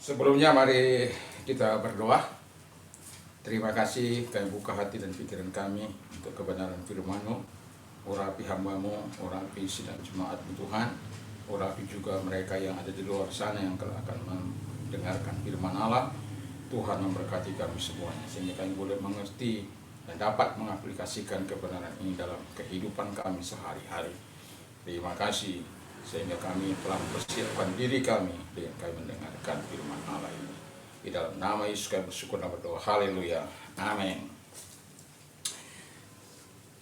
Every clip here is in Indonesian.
Sebelumnya mari kita berdoa. Terima kasih kami buka hati dan pikiran kami untuk kebenaran firman-Mu. Urapi hamba-Mu, urapi sidang jemaat-Mu Tuhan. Urapi juga mereka yang ada di luar sana yang akan mendengarkan firman Allah. Tuhan memberkati kami semuanya sehingga kami boleh mengerti dan dapat mengaplikasikan kebenaran ini dalam kehidupan kami sehari-hari. Terima kasih sehingga kami telah mempersiapkan diri kami dengan kami mendengarkan firman Allah ini. Di dalam nama Yesus kami bersyukur dan berdoa. Haleluya. Amin.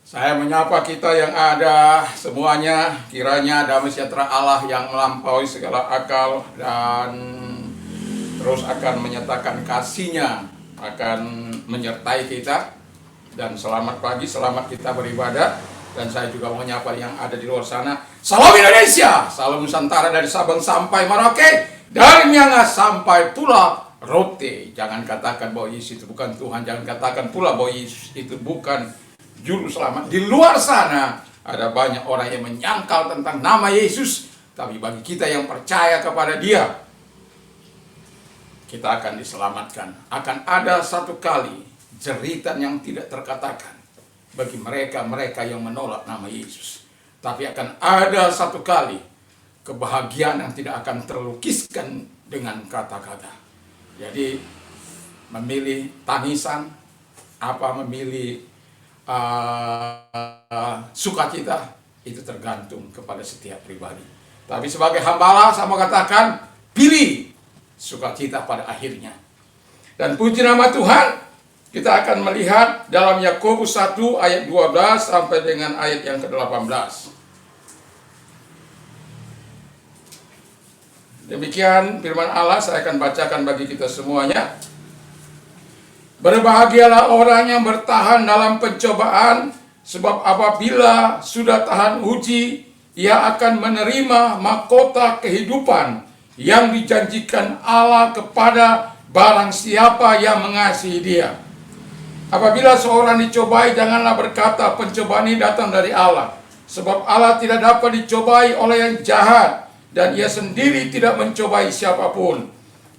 Saya menyapa kita yang ada semuanya. Kiranya damai sejahtera Allah yang melampaui segala akal dan terus akan menyatakan kasih-Nya akan menyertai kita. Dan selamat pagi, selamat kita beribadah. Dan saya juga mau menyapa yang ada di luar sana. Salam Indonesia, salam Nusantara dari Sabang sampai Merauke, dari Miangas sampai Pulau Rote. Jangan katakan bahwa Yesus itu bukan Tuhan. Jangan katakan pula bahwa Yesus itu bukan juru selamat. Di luar sana ada banyak orang yang menyangkal tentang nama Yesus. Tapi bagi kita yang percaya kepada Dia, kita akan diselamatkan. Akan ada satu kali jeritan yang tidak terkatakan bagi mereka yang menolak nama Yesus. Tapi akan ada satu kali kebahagiaan yang tidak akan terlukiskan dengan kata-kata. Jadi memilih tangisan, memilih sukacita, itu tergantung kepada setiap pribadi. Tapi sebagai hamba Allah, saya mau katakan, pilih sukacita pada akhirnya. Dan puji nama Tuhan, kita akan melihat dalam Yakobus 1 ayat 12 sampai dengan ayat yang ke-18. Demikian firman Allah, saya akan bacakan bagi kita semuanya. Berbahagialah orang yang bertahan dalam pencobaan, sebab apabila sudah tahan uji, ia akan menerima mahkota kehidupan yang dijanjikan Allah kepada barang siapa yang mengasihi Dia. Apabila seorang dicobai, janganlah berkata pencobaan ini datang dari Allah, sebab Allah tidak dapat dicobai oleh yang jahat, dan Ia sendiri tidak mencobai siapapun.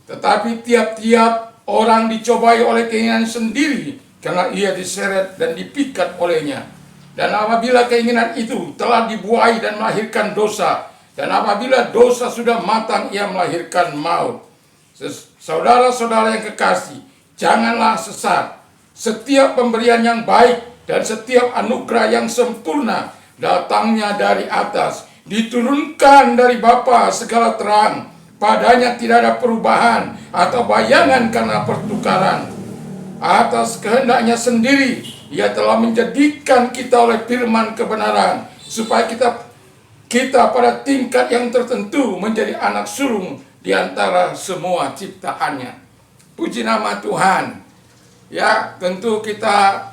Tetapi tiap-tiap orang dicobai oleh keinginan sendiri, karena ia diseret dan dipikat olehnya. Dan apabila keinginan itu telah dibuai dan melahirkan dosa, dan apabila dosa sudah matang, ia melahirkan maut. Saudara-saudara yang kekasih, janganlah sesat. Setiap pemberian yang baik dan setiap anugerah yang sempurna datangnya dari atas, diturunkan dari Bapa segala terang. Padanya tidak ada perubahan atau bayangan karena pertukaran. Atas kehendaknya sendiri, Ia telah menjadikan kita oleh firman kebenaran, supaya kita pada tingkat yang tertentu menjadi anak sulung di antara semua ciptaannya. Puji nama Tuhan. Ya, tentu kita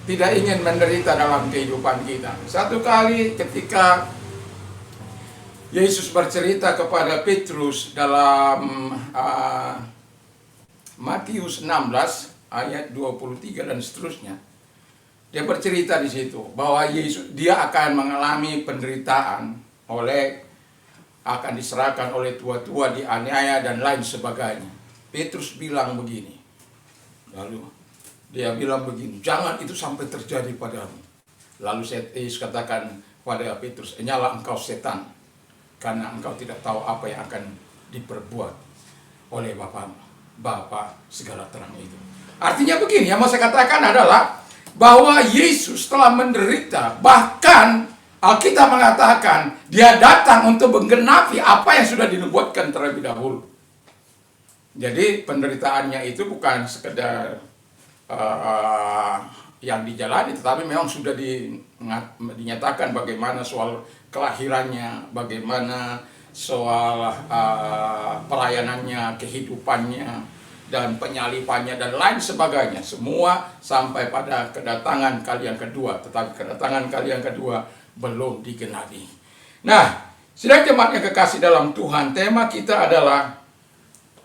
tidak ingin menderita dalam kehidupan kita. Satu kali ketika Yesus bercerita kepada Petrus dalam Matius 16 ayat 23 dan seterusnya. Dia bercerita di situ bahwa dia akan mengalami penderitaan, akan diserahkan oleh tua-tua, dianiaya dan lain sebagainya. Petrus bilang begini. Lalu dia bilang begini, jangan itu sampai terjadi padamu. Lalu Yesus katakan pada Petrus, nyala engkau setan, karena engkau tidak tahu apa yang akan diperbuat oleh Bapa segala terang itu. Artinya begini, yang mau saya katakan adalah bahwa Yesus telah menderita. Bahkan Alkitab mengatakan Dia datang untuk menggenapi apa yang sudah dinubuatkan terlebih dahulu. Jadi penderitaannya itu bukan sekedar yang dijalani, tetapi memang sudah dinyatakan bagaimana soal kelahirannya, bagaimana soal pelayanannya, kehidupannya, dan penyalipannya, dan lain sebagainya. Semua sampai pada kedatangan kali yang kedua. Tetapi kedatangan kali yang kedua belum digenapi. Nah, sidang jemaat yang kekasih dalam Tuhan, tema kita adalah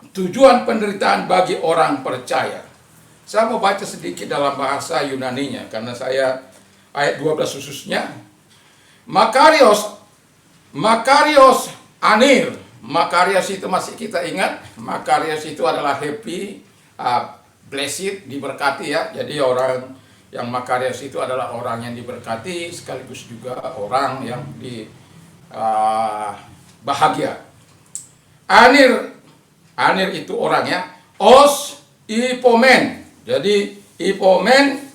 tujuan penderitaan bagi orang percaya. Saya mau baca sedikit dalam bahasa Yunaninya, karena saya ayat 12 khususnya. Makarios anir Makarios itu masih kita ingat, Makarios itu adalah happy, blessed, diberkati ya. Jadi orang yang Makarios itu adalah orang yang diberkati, sekaligus juga orang yang bahagia. Anir itu orangnya. Os ipomen. Jadi ipomen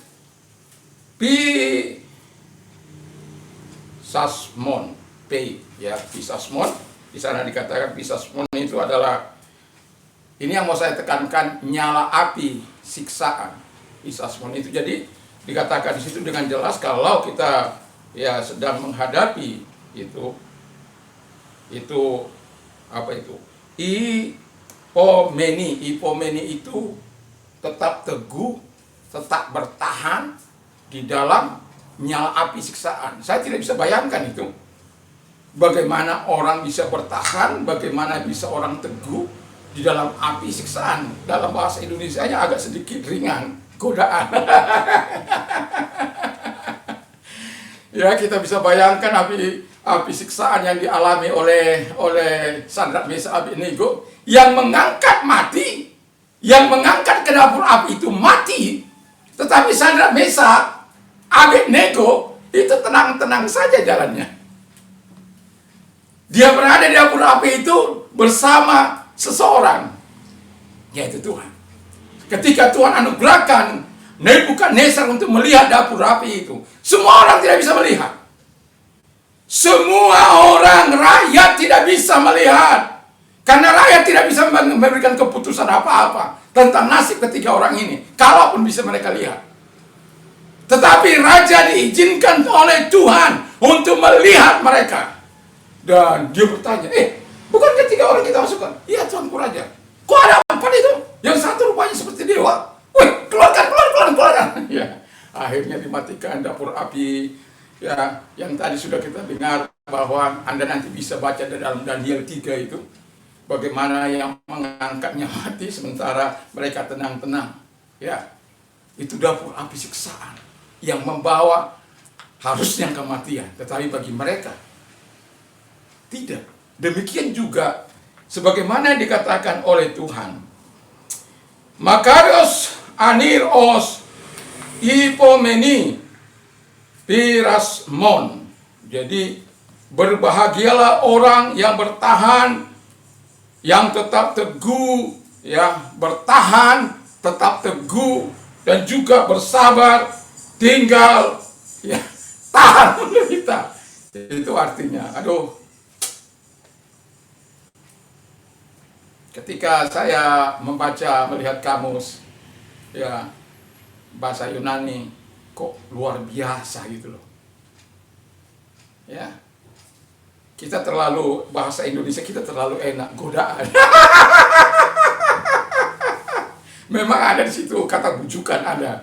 pisasmon, ya, pisasmon. Di sana dikatakan pisasmon itu adalah, ini yang mau saya tekankan, nyala api siksaan. Pisasmon itu jadi dikatakan di situ dengan jelas kalau kita ya sedang menghadapi itu apa itu? Ipomeni itu tetap teguh, tetap bertahan di dalam nyala api siksaan. Saya tidak bisa bayangkan itu. Bagaimana orang bisa bertahan, bagaimana bisa orang teguh di dalam api siksaan. Dalam bahasa Indonesianya agak sedikit ringan, godaan. Ya, kita bisa bayangkan api siksaan yang dialami oleh Sadrak, Mesak, Abednego yang mengangkat mati, yang mengangkat ke dapur api itu mati. Tetapi Sadrak, Mesak, Abednego itu tenang-tenang saja jalannya. Dia berada di dapur api itu bersama seseorang, yaitu Tuhan. Ketika Tuhan anugerahkan Nebukadnezar untuk melihat dapur api itu, semua orang tidak bisa melihat. Semua orang, rakyat tidak bisa melihat. Karena rakyat tidak bisa memberikan keputusan apa-apa tentang nasib ketiga orang ini, kalaupun bisa mereka lihat. Tetapi raja diizinkan oleh Tuhan untuk melihat mereka. Dan dia bertanya, bukan ketiga orang kita masukkan? Iya, Tuanku Raja. Kok ada empat itu? Yang satu rupanya seperti dewa. Wih, keluarkan. Ya, akhirnya dimatikan dapur api. Ya, yang tadi sudah kita dengar bahwa Anda nanti bisa baca di dalam Daniel 3 itu. Bagaimana yang mengangkatnya mati sementara mereka tenang-tenang. Ya, itu dapur api siksaan yang membawa harusnya kematian. Tetapi bagi mereka, tidak. Demikian juga sebagaimana dikatakan oleh Tuhan. Makarios aniros ipomeni pirasmon. Jadi berbahagialah orang yang bertahan, yang tetap teguh, ya, bertahan, tetap teguh, dan juga bersabar, tinggal, ya, tahan menderita. Itu artinya, ketika saya melihat kamus, ya, bahasa Yunani, kok luar biasa gitu loh. Ya, kita terlalu, bahasa Indonesia kita terlalu enak, godaan. Memang ada di situ kata bujukan, ada.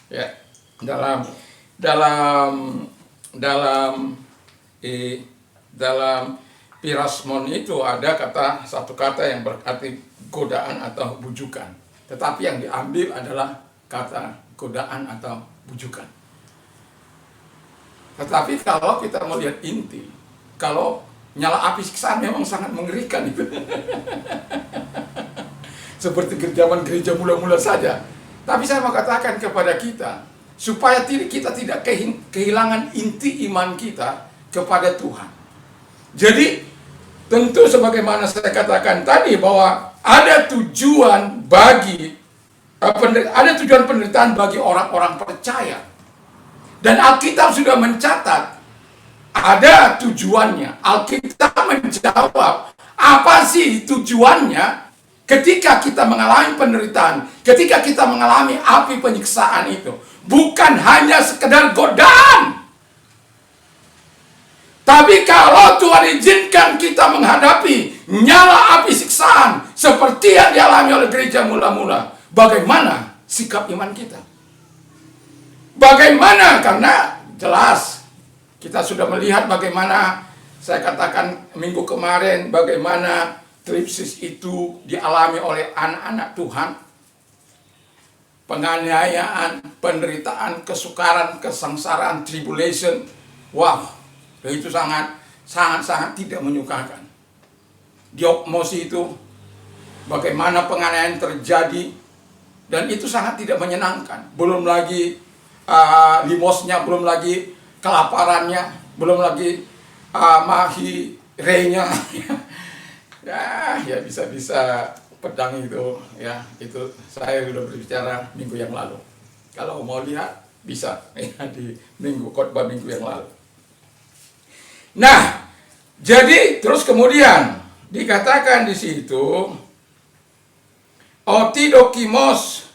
Ya, dalam pirasmon itu ada satu kata yang berarti godaan atau bujukan. Tetapi yang diambil adalah kata godaan atau bujukan. Tetapi kalau kita melihat inti, kalau nyala api siksaan memang sangat mengerikan itu. Seperti zaman gereja mula-mula saja. Tapi saya mau katakan kepada kita, supaya kita tidak kehilangan inti iman kita kepada Tuhan. Jadi, tentu sebagaimana saya katakan tadi bahwa ada tujuan penderitaan bagi orang-orang percaya. Dan Alkitab sudah mencatat ada tujuannya. Alkitab menjawab apa sih tujuannya ketika kita mengalami penderitaan, ketika kita mengalami api penyiksaan itu. Bukan hanya sekedar godaan. Tapi kalau Tuhan izinkan kita menghadapi nyala api siksaan seperti yang dialami oleh gereja mula-mula, bagaimana sikap iman kita? Bagaimana? Karena jelas kita sudah melihat bagaimana, saya katakan minggu kemarin, bagaimana tripsis itu dialami oleh anak-anak Tuhan. Penganiayaan, penderitaan, kesukaran, kesengsaraan, tribulation. Wow, itu sangat tidak menyukakan. diokmosi itu, bagaimana penganiayaan terjadi, dan itu sangat tidak menyenangkan. Belum lagi limosnya, belum lagi kelaparannya, belum lagi mahirenya. Ya bisa-bisa pedang itu, ya itu saya sudah berbicara minggu yang lalu. Kalau mau lihat bisa ya, di khotbah minggu yang lalu. Nah, jadi terus kemudian dikatakan di situ otidokimos,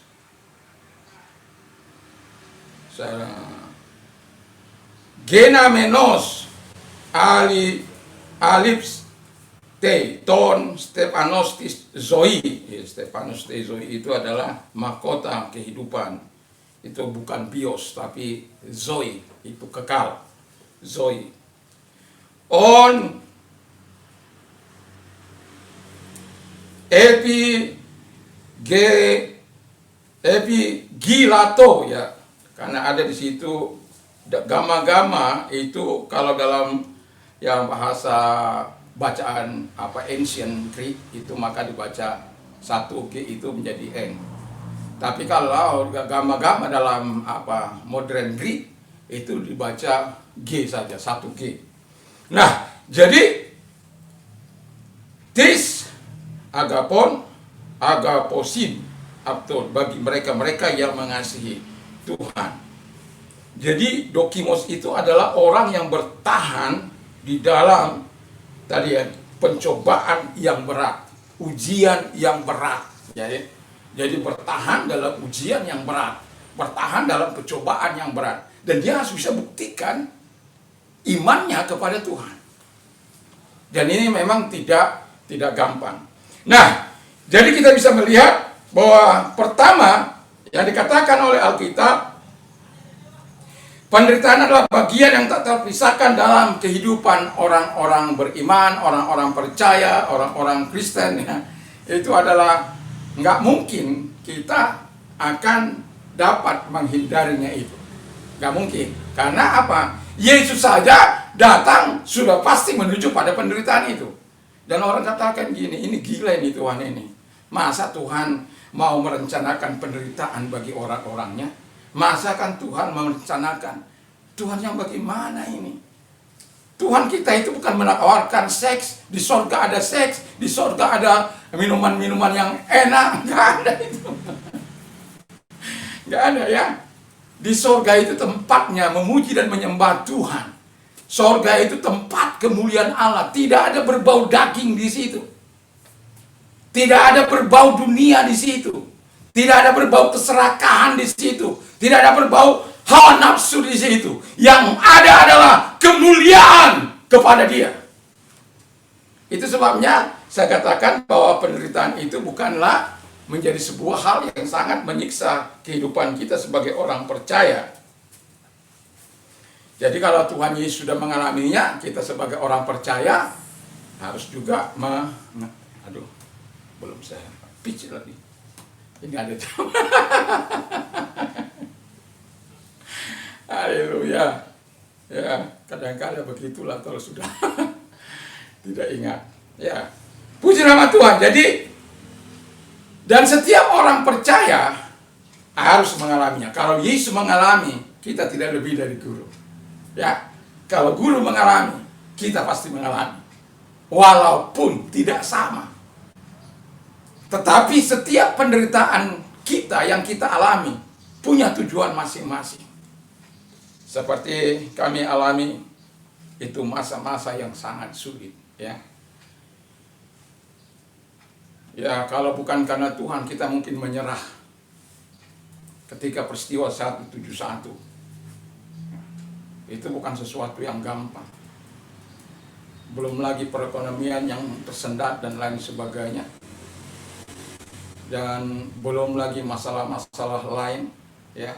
genamenos, alips te ton stepanostis zoi. Stepanos te zoi itu adalah mahkota kehidupan. Itu bukan bios tapi zoi, itu kekal. Zoi. On epigilato, ya, karena ada di situ gamma-gamma. Itu kalau dalam yang bahasa bacaan ancient Greek itu maka dibaca 1G itu menjadi N. Tapi kalau gamma-gamma dalam modern Greek itu dibaca G saja, 1G. Nah, jadi tis agapon, agaposin, abton, bagi mereka-mereka yang mengasihi Tuhan. Jadi dokimos itu adalah orang yang bertahan di dalam tadi ya, pencobaan yang berat, ujian yang berat. Jadi bertahan dalam ujian yang berat, bertahan dalam pencobaan yang berat, dan dia harus bisa buktikan imannya kepada Tuhan. Dan ini memang tidak gampang. Nah, jadi kita bisa melihat bahwa pertama yang dikatakan oleh Alkitab, penderitaan adalah bagian yang tak terpisahkan dalam kehidupan orang-orang beriman, orang-orang percaya, orang-orang Kristen. Ya. Itu adalah nggak mungkin kita akan dapat menghindarinya itu. Nggak mungkin. Karena apa? Yesus saja datang sudah pasti menuju pada penderitaan itu. Dan orang katakan gini, ini gila ini Tuhan ini. Masa Tuhan mau merencanakan penderitaan bagi orang-orangnya? Masa kan Tuhan merencanakan? Tuhan yang bagaimana ini? Tuhan kita itu bukan menawarkan seks, di sorga ada seks, di sorga ada minuman-minuman yang enak. Nggak ada itu. Nggak ada ya. Di sorga itu tempatnya memuji dan menyembah Tuhan. Sorga itu tempat kemuliaan Allah. Tidak ada berbau daging di situ. Tidak ada berbau dunia di situ. Tidak ada berbau keserakahan di situ. Tidak ada berbau hawa nafsu di situ. Yang ada adalah kemuliaan kepada Dia. Itu sebabnya saya katakan bahwa penderitaan itu bukanlah menjadi sebuah hal yang sangat menyiksa kehidupan kita sebagai orang percaya. Jadi kalau Tuhan Yesus sudah mengalaminya, kita sebagai orang percaya harus juga belum saya pitch lagi. Ini ada Haleluya. Ya, kadang-kadang begitulah kalau sudah tidak ingat. Ya, puji nama Tuhan. Jadi dan setiap orang percaya harus mengalaminya. Kalau Yesus mengalami, kita tidak lebih dari guru. Ya, kalau guru mengalami, kita pasti mengalami. Walaupun tidak sama. Tetapi setiap penderitaan kita yang kita alami punya tujuan masing-masing. Seperti kami alami itu masa-masa yang sangat sulit, ya. Ya, kalau bukan karena Tuhan, kita mungkin menyerah ketika peristiwa 171. Itu bukan sesuatu yang gampang. Belum lagi perekonomian yang tersendat dan lain sebagainya. Dan belum lagi masalah-masalah lain, ya.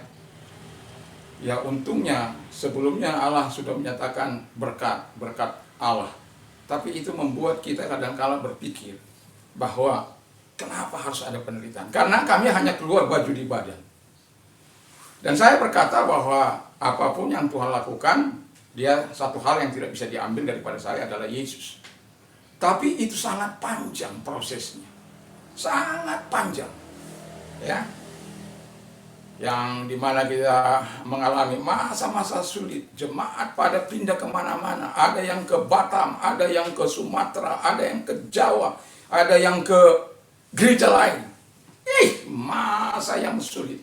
Ya, untungnya sebelumnya Allah sudah menyatakan berkat Allah. Tapi itu membuat kita kadang-kala berpikir bahwa kenapa harus ada penderitaan? Karena kami hanya keluar baju di badan. Dan saya berkata bahwa apapun yang Tuhan lakukan, dia satu hal yang tidak bisa diambil daripada saya adalah Yesus. Tapi itu sangat panjang prosesnya. Sangat panjang. Ya. Yang dimana kita mengalami masa-masa sulit. Jemaat pada pindah kemana-mana. Ada yang ke Batam, ada yang ke Sumatera, ada yang ke Jawa, ada yang ke gereja lain. Masa yang sulit.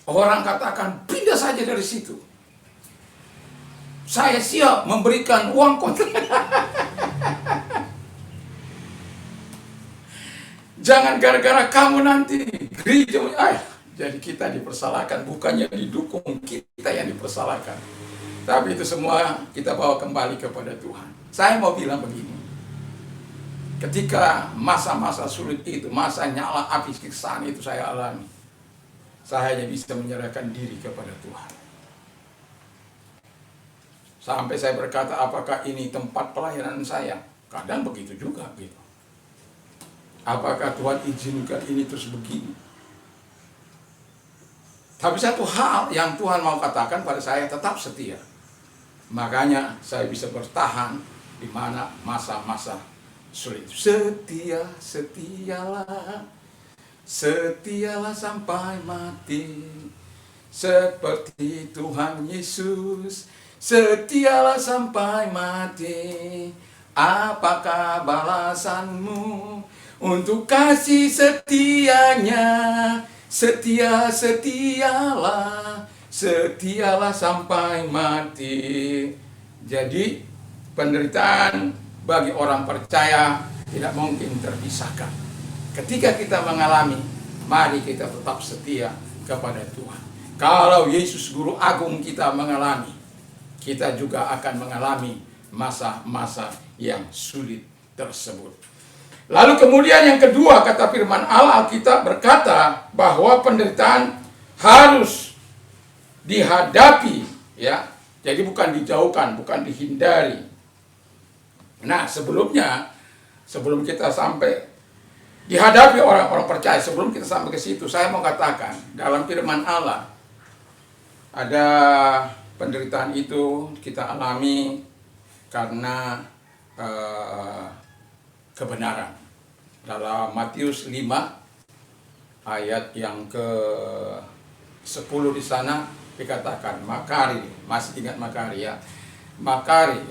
Orang katakan, pindah saja dari situ. Saya siap memberikan uang kontrak. Jangan gara-gara kamu nanti gereja. Jadi kita dipersalahkan, bukannya didukung, kita yang dipersalahkan. Tapi itu semua kita bawa kembali kepada Tuhan. Saya mau bilang begini. Ketika masa-masa sulit itu, masa nyala api siksaan itu saya alami, saya hanya bisa menyerahkan diri kepada Tuhan. Sampai saya berkata, apakah ini tempat pelayanan saya? Kadang begitu juga gitu. Apakah Tuhan izinkan ini terus begini? Tapi satu hal yang Tuhan mau katakan pada saya, tetap setia. Makanya saya bisa bertahan di mana masa-masa sulit. Setia, setialah, setialah sampai mati. Seperti Tuhan Yesus, setialah sampai mati. Apakah balasanmu untuk kasih setianya? Setia, setialah, setialah sampai mati. Jadi penderitaan bagi orang percaya tidak mungkin terpisahkan. Ketika kita mengalami, mari kita tetap setia kepada Tuhan. Kalau Yesus Guru Agung kita mengalami, kita juga akan mengalami masa-masa yang sulit tersebut. Lalu kemudian yang kedua, kata firman Allah, Alkitab berkata bahwa penderitaan harus dihadapi, ya. Jadi bukan dijauhkan, bukan dihindari. Nah, sebelum kita sampai dihadapi orang-orang percaya, sebelum kita sampai ke situ, saya mau katakan dalam firman Allah ada penderitaan itu kita alami karena kebenaran. Dalam Matius 5 ayat yang ke-10 di sana dikatakan makari, masih ingat makari ya. Makari,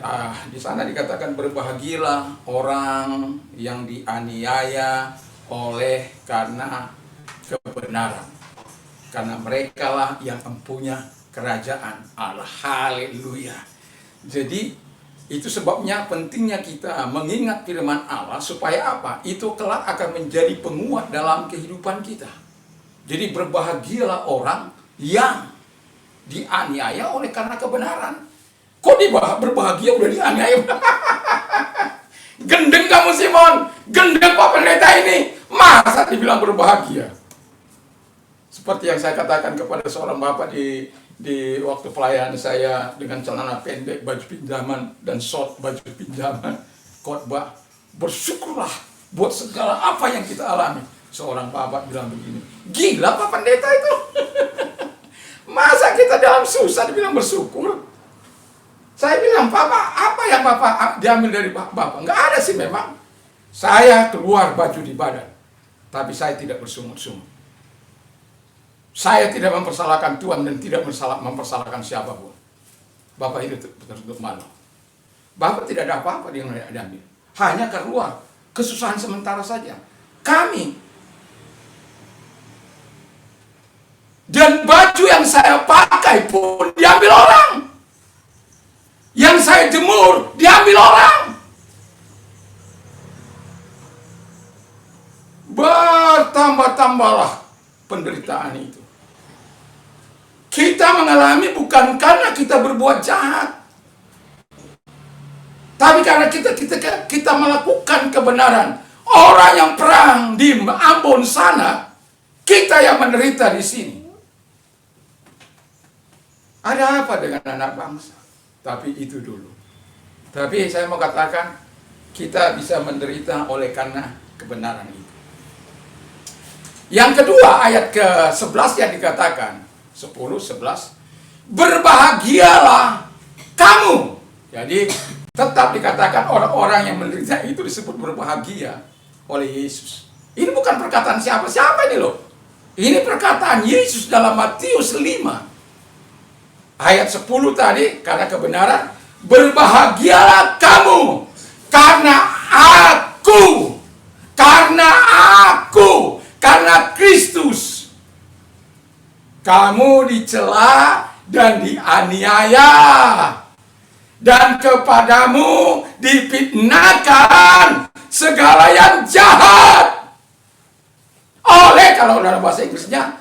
di sana dikatakan berbahagialah orang yang dianiaya oleh karena kebenaran. Karena merekalah yang mempunyai kerajaan Allah. Haleluya. Jadi itu sebabnya pentingnya kita mengingat firman Allah supaya apa? Itu kelak akan menjadi penguat dalam kehidupan kita. Jadi berbahagialah orang yang dianiaya oleh karena kebenaran. Kok berbahagia udah dianiaya? Gendeng kamu Simon, gendeng Pak Pendeta ini. Masa dibilang berbahagia? Seperti yang saya katakan kepada seorang bapak di waktu pelayanan saya dengan celana pendek, baju pinjaman, dan short baju pinjaman, khotbah, bersyukurlah buat segala apa yang kita alami. Seorang bapak bilang begini, gila Pak Pendeta itu. Masa kita dalam susah dibilang bersyukur? Saya bilang, Bapak, apa yang Bapak diambil dari Bapak? Enggak ada sih memang. Saya keluar baju di badan, tapi saya tidak bersungut-sungut. Saya tidak mempersalahkan Tuhan dan tidak mempersalahkan siapapun. Bapak itu tertutup malu. Bapak tidak ada apa-apa yang diambil. Hanya keluar kesusahan sementara saja. Kami. Dan baju yang saya pakai pun diambil orang. Yang saya jemur diambil orang. Bertambah-tambahlah penderitaan itu. Kita mengalami bukan karena kita berbuat jahat, tapi karena kita melakukan kebenaran. Orang yang perang di Ambon sana, kita yang menderita di sini. Ada apa dengan anak bangsa? Tapi itu dulu. Tapi saya mau katakan, kita bisa menderita oleh karena kebenaran itu. Yang kedua, ayat ke-11 yang dikatakan, 10, 11, berbahagialah kamu Jadi tetap dikatakan orang-orang yang menderita itu disebut berbahagia oleh Yesus. Ini bukan perkataan siapa-siapa ini loh. Ini perkataan Yesus dalam Matius 5 ayat 10 tadi, karena kebenaran, berbahagialah kamu karena aku, karena Kristus. Kamu dicela dan dianiaya, dan kepadamu difitnahkan segala yang jahat. Kalau dalam bahasa Inggrisnya,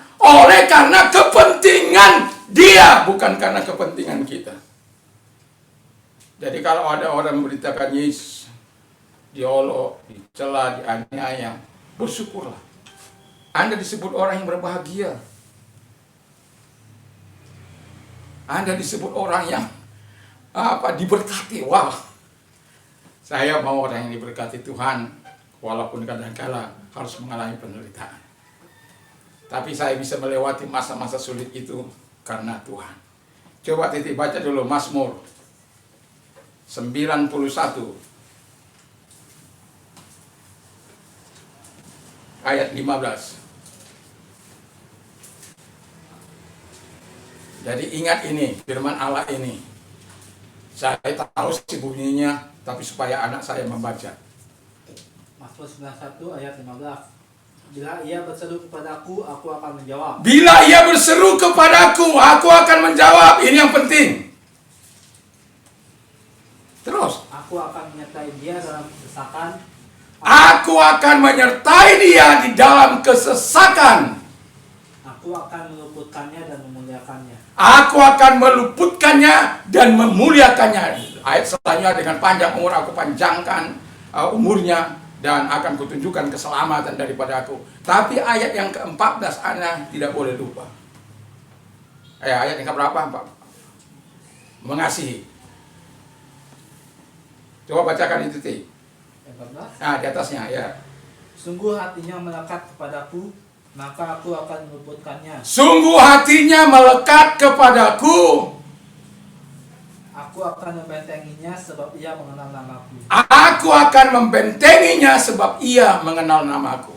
karena kepentingan dia, bukan karena kepentingan kita. Jadi kalau ada orang memberitakan Yesus, diolok, dicela, dianiaya, bersyukurlah. Anda disebut orang yang berbahagia. Anda disebut orang yang diberkati. Wah, saya mau orang yang diberkati Tuhan, walaupun kadang-kala harus mengalami penderitaan. Tapi saya bisa melewati masa-masa sulit itu karena Tuhan. Coba titik baca dulu Mazmur 91 ayat 15. Jadi ingat ini, firman Allah ini. Saya tahu sih bunyinya, tapi supaya anak saya membaca. Mazmur 91 ayat 15. Bila ia berseru kepadaku, aku akan menjawab. Bila ia berseru kepadaku, aku akan menjawab. Ini yang penting. Terus. Aku akan menyertai dia dalam kesesakan. Aku akan menyertai dia di dalam kesesakan. Aku akan meluputkannya dan memuliakannya. Aku akan meluputkannya dan memuliakannya. Ayat selanjutnya, dengan panjang umur aku panjangkan umurnya dan akan kutunjukkan keselamatan daripada aku. Tapi ayat yang ke-14 Anda tidak boleh lupa. Ayat yang ke-berapa? Mengasihi. Coba bacakan itu, Ti. 14. Di atasnya, ya. Sungguh hatinya melekat kepadaku, maka aku akan meluputkannya. Sungguh hatinya melekat kepadaku. Aku akan membentenginya sebab ia mengenal namaku. Aku akan membentenginya sebab ia mengenal namaku.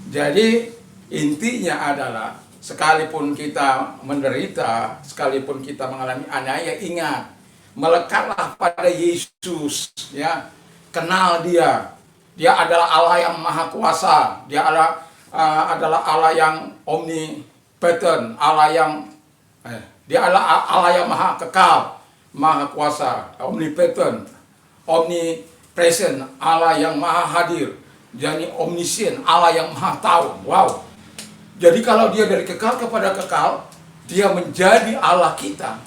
Jadi intinya adalah sekalipun kita menderita, sekalipun kita mengalami aniaya, ingat, melekatlah pada Yesus, ya. Kenal dia. Dia adalah Allah yang maha kuasa. Dia adalah Allah yang omnipotent, dia adalah Allah yang maha kekal, maha kuasa, omnipotent, omnipresent, Allah yang maha hadir. Jadi omniscient, Allah yang maha tahu. Wow. Jadi kalau dia dari kekal kepada kekal, dia menjadi Allah kita.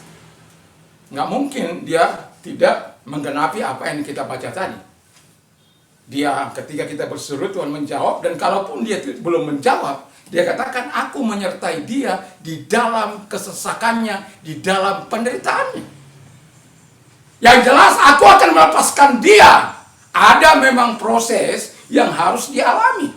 Nggak mungkin dia tidak menggenapi apa yang kita baca tadi. Dia ketika kita berseru, Tuhan menjawab, dan kalaupun dia belum menjawab, dia katakan, aku menyertai dia di dalam kesesakannya, di dalam penderitaannya. Yang jelas aku akan melepaskan dia. Ada memang proses yang harus dialami.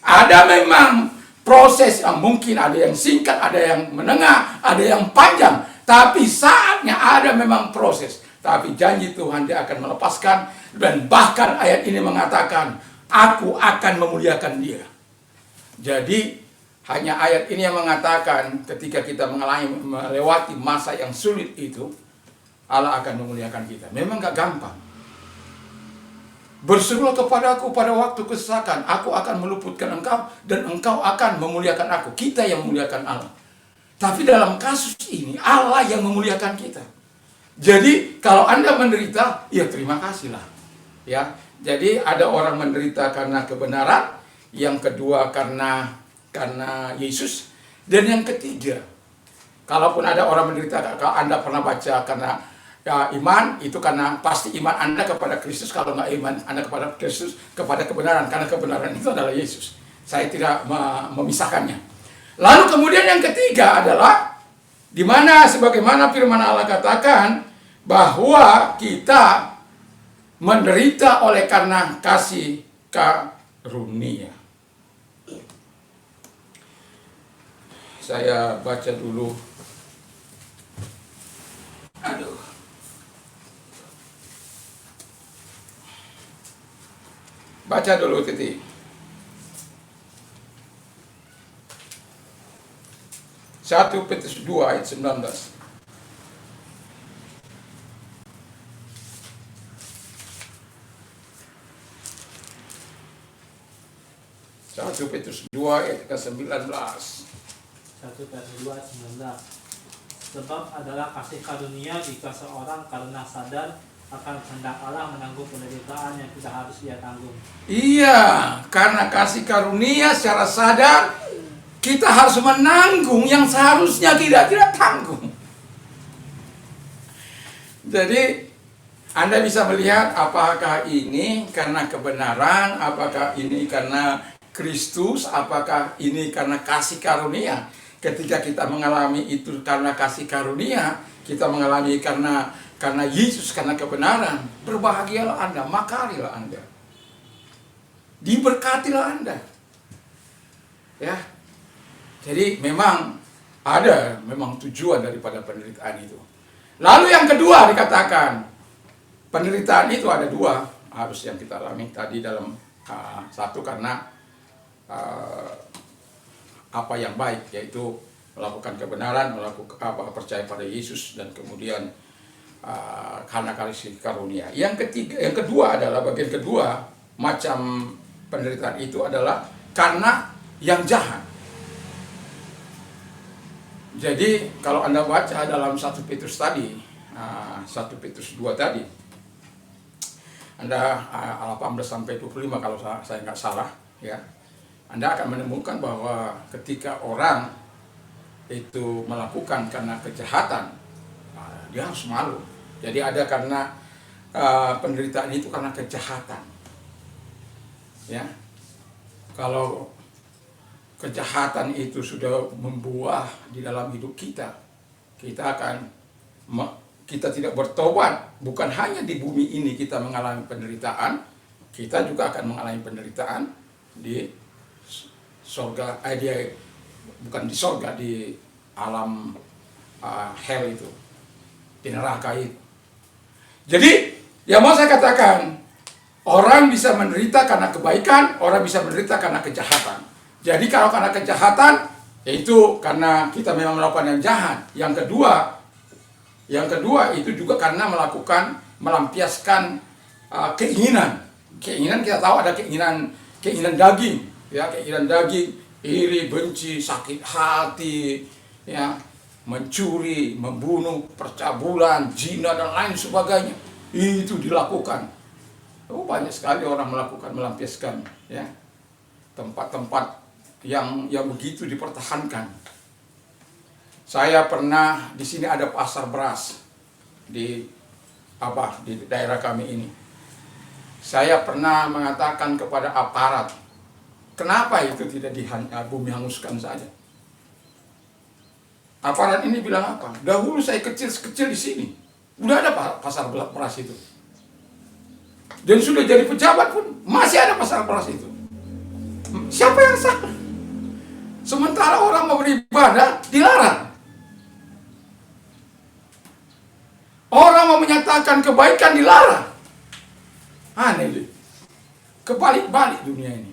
Ada memang proses yang mungkin ada yang singkat, ada yang menengah, ada yang panjang. Tapi saatnya ada memang proses. Tapi janji Tuhan, dia akan melepaskan. Dan bahkan ayat ini mengatakan, aku akan memuliakan dia. Jadi hanya ayat ini yang mengatakan ketika kita melewati masa yang sulit itu, Allah akan memuliakan kita. Memang gak gampang. Berserulah kepadaku pada waktu kesesakan, aku akan meluputkan engkau, dan engkau akan memuliakan aku. Kita yang memuliakan Allah. Tapi dalam kasus ini, Allah yang memuliakan kita. Jadi kalau Anda menderita, ya terima kasihlah. Ya, jadi ada orang menderita karena kebenaran, yang kedua karena Yesus, dan yang ketiga, kalaupun ada orang menderita, kalau Anda pernah baca karena iman, itu karena pasti iman Anda kepada Kristus. Kalau nggak iman Anda kepada Kristus, kepada kebenaran, karena kebenaran itu adalah Yesus. Saya tidak memisahkannya. Lalu kemudian yang ketiga adalah di mana sebagaimana firman Allah katakan bahwa kita menderita oleh karena kasih karunia. Saya baca dulu. Baca dulu Titi. 1 Petrus 2 ayat 19. 1 Petrus 2 ayat ke-19. 1 Petrus 2 ayat 19. Sebab adalah kasih karunia jika seorang karena sadar akan kehendak Allah menanggung penderitaan yang tidak harus ia tanggung. Iya, karena kasih karunia secara sadar kita harus menanggung yang seharusnya tidak tanggung. Jadi Anda bisa melihat apakah ini karena kebenaran, apakah ini karena Kristus, apakah ini karena kasih karunia. Ketika kita mengalami itu karena kasih karunia, kita mengalami karena Yesus, karena kebenaran, berbahagialah Anda, makarilah Anda, diberkatilah Anda. Ya, jadi memang ada tujuan daripada penderitaan itu. Lalu yang kedua dikatakan, penderitaan itu ada dua harus yang kita alami tadi dalam satu karena apa yang baik, yaitu melakukan kebenaran, melakukan percaya pada Yesus, dan kemudian karena kasih karunia. Yang kedua adalah bagian kedua macam penderitaan itu adalah karena yang jahat. Jadi kalau Anda baca dalam 1 Petrus tadi, 1 Petrus 2 tadi, Anda 18 sampai 25 kalau saya nggak salah, ya. Anda akan menemukan bahwa ketika orang itu melakukan karena kejahatan, dia harus malu. Jadi ada karena penderitaan itu karena kejahatan. Ya, kalau kejahatan itu sudah membuah di dalam hidup kita, kita tidak bertobat. Bukan hanya di bumi ini kita mengalami penderitaan, kita juga akan mengalami penderitaan di sorga, bukan di sorga, di alam hell itu, di neraka itu. Jadi yang mau saya katakan, orang bisa menderita karena kebaikan, orang bisa menderita karena kejahatan. Jadi kalau karena kejahatan, itu karena kita memang melakukan yang jahat. Yang kedua itu juga karena melampiaskan keinginan. Keinginan, kita tahu ada keinginan daging. Ya, keinginan daging, iri, benci, sakit hati, ya, mencuri, membunuh, percabulan, zina dan lain sebagainya. Itu dilakukan. Banyak sekali orang melampiaskan, ya, tempat-tempat yang begitu dipertahankan. Saya pernah di sini ada pasar beras di daerah kami ini. Saya pernah mengatakan kepada aparat, kenapa itu tidak bumi hanguskan saja? Aparat ini bilang apa? Dahulu saya kecil di sini, udah ada pasar beras itu. Dan sudah jadi pejabat pun masih ada pasar beras itu. Siapa yang salah? Sementara orang mau beribadah dilarang. Orang mau menyatakan kebaikan dilarang. Aneh, kebalik-balik dunia ini.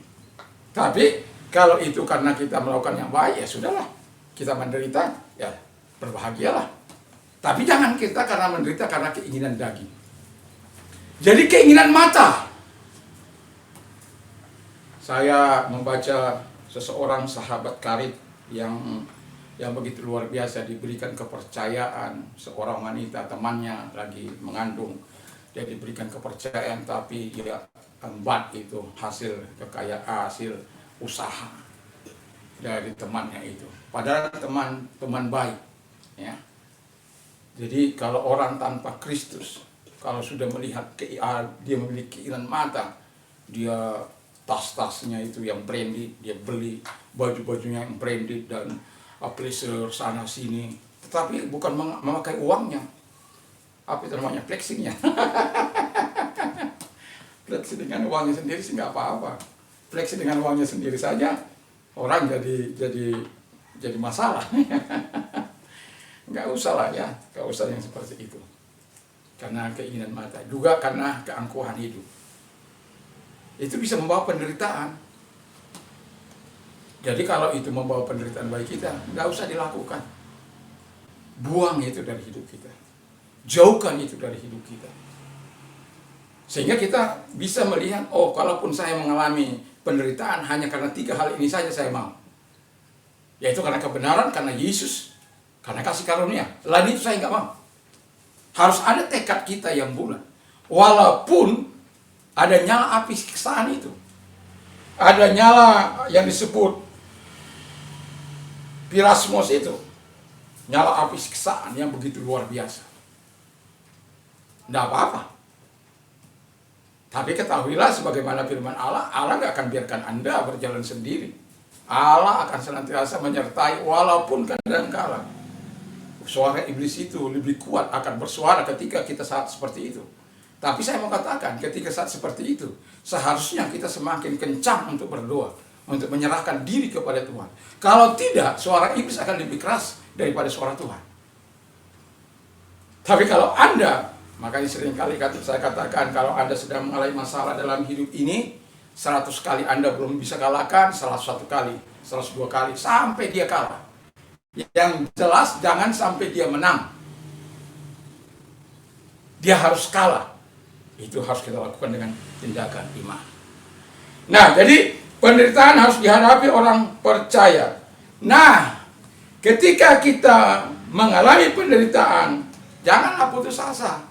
Tapi kalau itu karena kita melakukan yang baik, ya sudahlah. Kita menderita, ya berbahagialah. Tapi jangan kita karena menderita karena keinginan daging. Jadi keinginan mata. Saya membaca seseorang sahabat karib yang begitu luar biasa, diberikan kepercayaan. Seorang wanita temannya lagi mengandung, dia diberikan kepercayaan, tapi dia embat itu hasil kekayaan, hasil usaha dari temannya itu. Padahal teman baik, ya. Jadi kalau orang tanpa Kristus, kalau sudah melihat dia memiliki keinginan mata, dia tas-tasnya itu yang branded, dia beli baju-bajunya yang branded dan pleasure sana sini, tetapi bukan memakai uangnya. Apa itu namanya? Flexingnya. Flexing dengan uangnya sendiri sih nggak apa-apa. Flexing dengan uangnya sendiri saja orang jadi masalah. Nggak usah lah ya, nggak usah yang seperti itu. Karena keinginan mata, juga karena keangkuhan hidup. itu bisa membawa penderitaan. Jadi kalau itu membawa penderitaan bagi kita, nggak usah dilakukan. Buang itu dari hidup kita. Jauhkan itu dari hidup kita. Sehingga kita bisa melihat, oh kalaupun saya mengalami penderitaan hanya karena 3 hal ini saja saya mau. Yaitu karena kebenaran, karena Yesus, karena kasih karunia. Lain itu saya nggak mau. Harus ada tekad kita yang bulat. Walaupun ada nyala api siksaan itu. Ada nyala yang disebut pirasmos itu. Nyala api siksaan yang begitu luar biasa. Tidak apa-apa. Tapi ketahuilah sebagaimana firman Allah, Allah nggak akan biarkan Anda berjalan sendiri. Allah akan senantiasa menyertai walaupun kadang-kala suara iblis itu lebih kuat akan bersuara ketika kita saat seperti itu. Tapi saya mau katakan, ketika saat seperti itu, seharusnya kita semakin kencang untuk berdoa, untuk menyerahkan diri kepada Tuhan. Kalau tidak, suara iblis akan lebih keras daripada suara Tuhan. Tapi kalau Anda, makanya seringkali saya katakan, kalau Anda sedang mengalami masalah dalam hidup ini, 100 kali Anda belum bisa kalahkan, 101 kali, 102 kali, sampai dia kalah. Yang jelas jangan sampai dia menang. Dia harus kalah. Itu harus kita lakukan dengan tindakan iman. Nah, jadi penderitaan harus dihadapi orang percaya. Nah, ketika kita mengalami penderitaan, janganlah putus asa.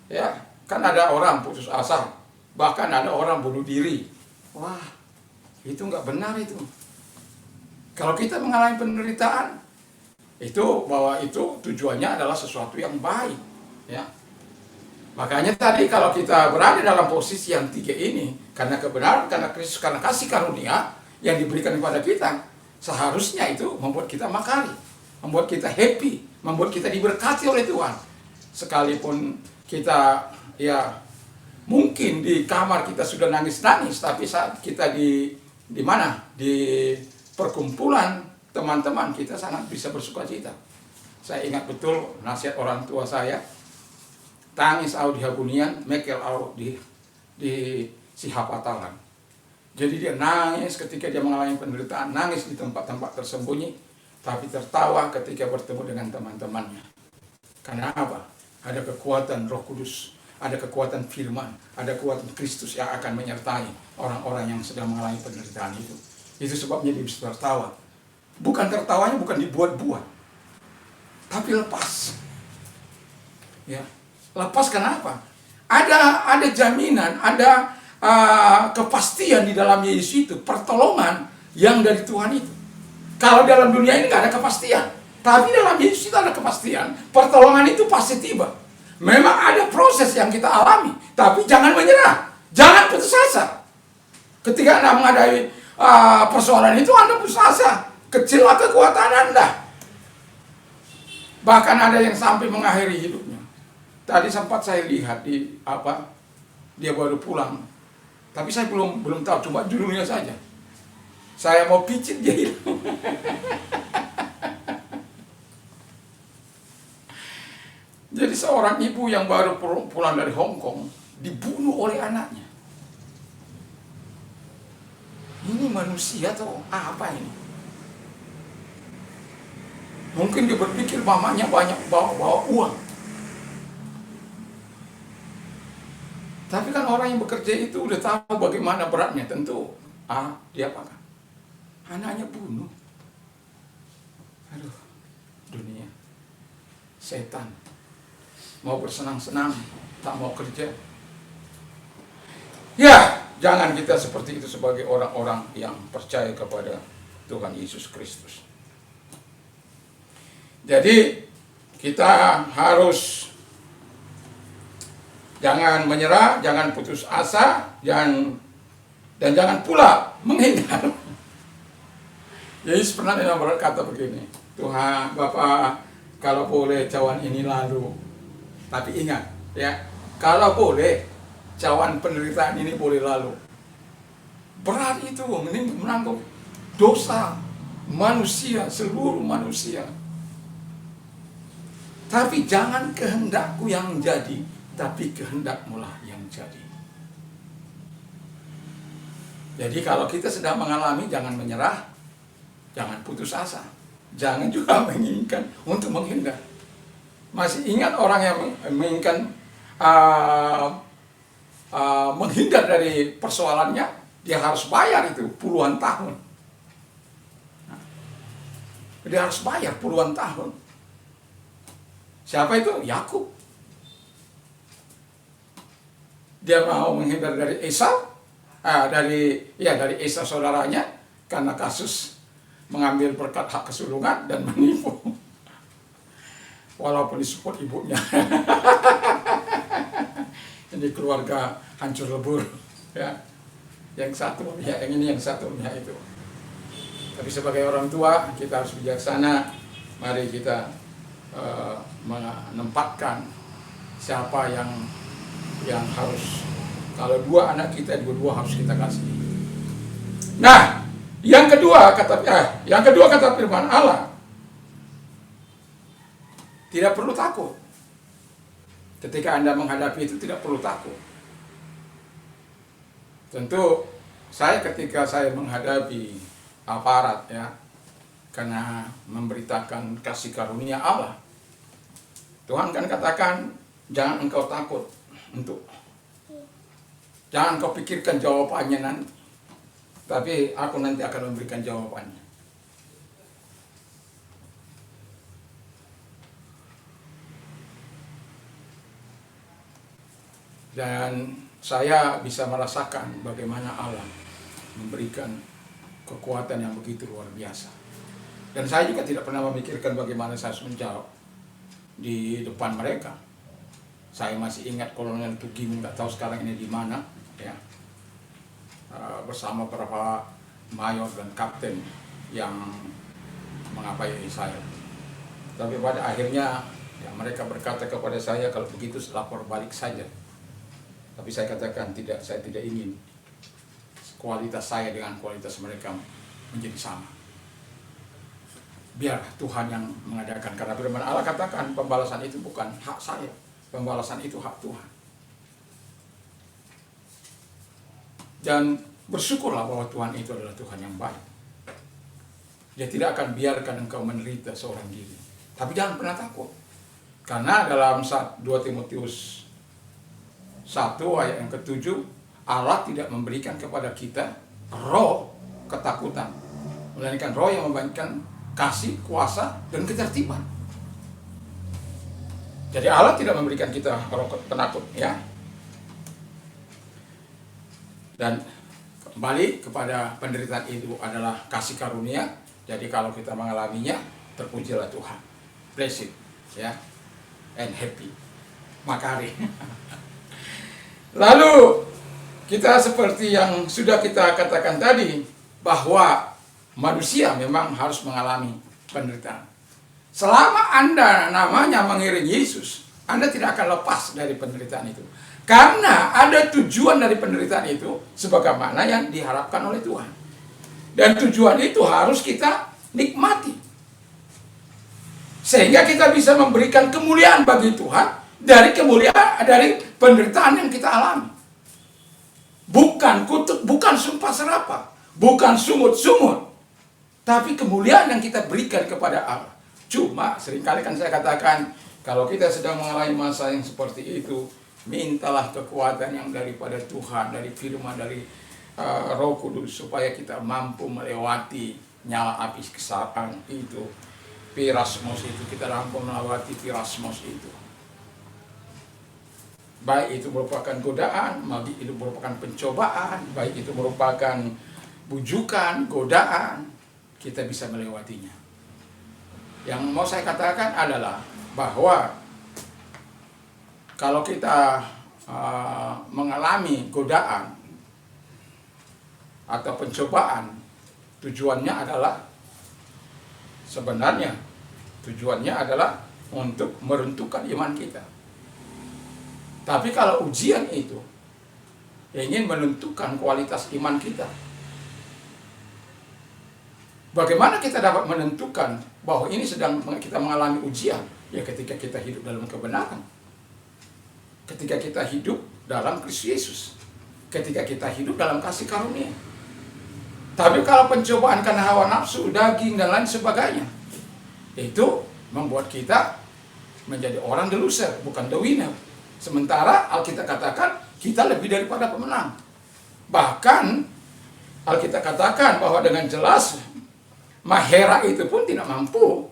Ya, kan ada orang putus asa, bahkan ada orang bunuh diri. Wah, itu nggak benar itu. Kalau kita mengalami penderitaan, itu bahwa itu tujuannya adalah sesuatu yang baik, ya. Makanya tadi kalau kita berada dalam posisi yang 3 ini, karena kebenaran, karena Kristus, karena kasih karunia yang diberikan kepada kita, seharusnya itu membuat kita makari, membuat kita happy, membuat kita diberkati oleh Tuhan. Sekalipun kita ya mungkin di kamar kita sudah nangis-nangis, tapi saat kita di mana? Di perkumpulan teman-teman kita sangat bisa bersuka cita. Saya ingat betul nasihat orang tua saya, tangis au di hagunian, mekel au di sihapatalan. Jadi dia nangis ketika dia mengalami penderitaan, nangis di tempat-tempat tersembunyi, tapi tertawa ketika bertemu dengan teman-temannya. Karena apa? Ada kekuatan Roh Kudus, ada kekuatan firman, ada kekuatan Kristus yang akan menyertai orang-orang yang sedang mengalami penderitaan itu. Itu sebabnya dia bisa tertawa. Bukan tertawanya bukan dibuat-buat, tapi lepas. Ya, lepas kenapa? Ada jaminan, ada kepastian di dalam Yesus itu, pertolongan yang dari Tuhan itu. Kalau dalam dunia ini nggak ada kepastian, tapi dalam Yesus itu ada kepastian. Pertolongan itu pasti tiba. Memang ada proses yang kita alami, tapi jangan menyerah, jangan putus asa. Ketika Anda menghadapi persoalan itu, Anda putus asa, kecillah kekuatan Anda. Bahkan ada yang sampai mengakhiri hidupnya. Tadi sempat saya lihat dia baru pulang, tapi saya belum tahu, cuma judulnya saja. Saya mau picit dia hidup. Jadi seorang ibu yang baru pulang dari Hong Kong dibunuh oleh anaknya. Ini manusia atau apa ini? Mungkin dia berpikir mamanya banyak bawa uang. Tapi kan orang yang bekerja itu udah tahu bagaimana beratnya. Tentu dia apakan? Anaknya bunuh. Aduh, dunia. Setan. Mau bersenang-senang, tak mau kerja. Ya, jangan kita seperti itu sebagai orang-orang yang percaya kepada Tuhan Yesus Kristus. Jadi, kita harus jangan menyerah, jangan putus asa, dan jangan pula menghindar. Yesus pernah berkata begini, Tuhan, Bapa, kalau boleh cawan ini lalu. Tapi ingat, ya, kalau boleh cawan penderitaan ini boleh lalu. Berat itu menanggung dosa manusia, seluruh manusia. Tapi jangan kehendakku yang jadi, tapi kehendakmu lah yang jadi. Jadi kalau kita sedang mengalami, jangan menyerah, jangan putus asa, jangan juga menginginkan untuk menghindar. Masih ingat orang yang menginginkan menghindar dari persoalannya, dia harus bayar itu puluhan tahun. Dia harus bayar puluhan tahun. Siapa itu? Yakub. Dia mau menghindar dari Esau, dari Esau saudaranya, karena kasus mengambil berkat hak kesulungan dan menipu. Walaupun disupport ibunya. Jadi keluarga hancur lebur. Ya. Yang satu memihak yang ini, yang satu memihak itu. Tapi sebagai orang tua, kita harus bijaksana. Mari kita menempatkan siapa yang harus, kalau dua anak kita, dua-dua harus kita kasih. Nah, yang kedua kata firman Allah, tidak perlu takut. Ketika Anda menghadapi itu, tidak perlu takut. Tentu ketika saya menghadapi aparat, ya, karena memberitakan kasih karunia Allah, Tuhan kan katakan, jangan engkau takut, jangan kau pikirkan jawabannya nanti, tapi aku nanti akan memberikan jawabannya. Dan saya bisa merasakan bagaimana Allah memberikan kekuatan yang begitu luar biasa. Dan saya juga tidak pernah memikirkan bagaimana saya harus menjawab di depan mereka. Saya masih ingat Kolonel Tugim, nggak tahu sekarang ini di mana, ya, bersama beberapa mayor dan kapten yang mengapai saya. Tapi pada akhirnya, ya, mereka berkata kepada saya, kalau begitu lapor balik saja. Tapi saya katakan tidak, saya tidak ingin kualitas saya dengan kualitas mereka menjadi sama. Biar Tuhan yang mengadakan, karena firman Allah katakan pembalasan itu bukan hak saya, pembalasan itu hak Tuhan. Dan bersyukurlah bahwa Tuhan itu adalah Tuhan yang baik. Dia tidak akan biarkan engkau menderita seorang diri. Tapi jangan pernah takut. Karena dalam 2 Timotius 1 ayat yang ke-7, Allah tidak memberikan kepada kita roh ketakutan, melainkan roh yang memberikan kasih, kuasa, dan ketertiban. Jadi Allah tidak memberikan kita roh penakut, ya. Dan kembali kepada penderitaan itu adalah kasih karunia. Jadi kalau kita mengalaminya, terpujilah Tuhan. Blessed, ya, and happy. Makari. Lalu kita seperti yang sudah kita katakan tadi, bahwa manusia memang harus mengalami penderitaan. Selama Anda namanya mengiring Yesus, Anda tidak akan lepas dari penderitaan itu. Karena ada tujuan dari penderitaan itu, sebagaimana yang diharapkan oleh Tuhan. Dan tujuan itu harus kita nikmati. Sehingga kita bisa memberikan kemuliaan bagi Tuhan dari penderitaan yang kita alami. Bukan kutuk, bukan sumpah serapah, bukan sumut-sumut, tapi kemuliaan yang kita berikan kepada Allah. Cuma seringkali kan saya katakan, kalau kita sedang mengalami masa yang seperti itu, mintalah kekuatan yang daripada Tuhan, dari firman, dari Roh Kudus, supaya kita mampu melewati nyala api kesabaran itu, pirasmos itu, kita mampu melewati pirasmos itu. Baik itu merupakan godaan, baik itu merupakan pencobaan, baik itu merupakan bujukan, godaan, kita bisa melewatinya. Yang mau saya katakan adalah bahwa kalau kita mengalami godaan atau pencobaan, sebenarnya tujuannya adalah untuk meruntuhkan iman kita. Tapi kalau ujian itu ingin menentukan kualitas iman kita, bagaimana kita dapat menentukan bahwa ini sedang kita mengalami ujian? Ya ketika kita hidup dalam kebenaran, ketika kita hidup dalam Kristus Yesus, ketika kita hidup dalam kasih karunia. Tapi kalau pencobaan karena hawa nafsu, daging, dan lain sebagainya, itu membuat kita menjadi orang the loser, bukan the winner. Sementara Alkitab katakan kita lebih daripada pemenang. Bahkan Alkitab katakan bahwa dengan jelas Mahera itu pun tidak mampu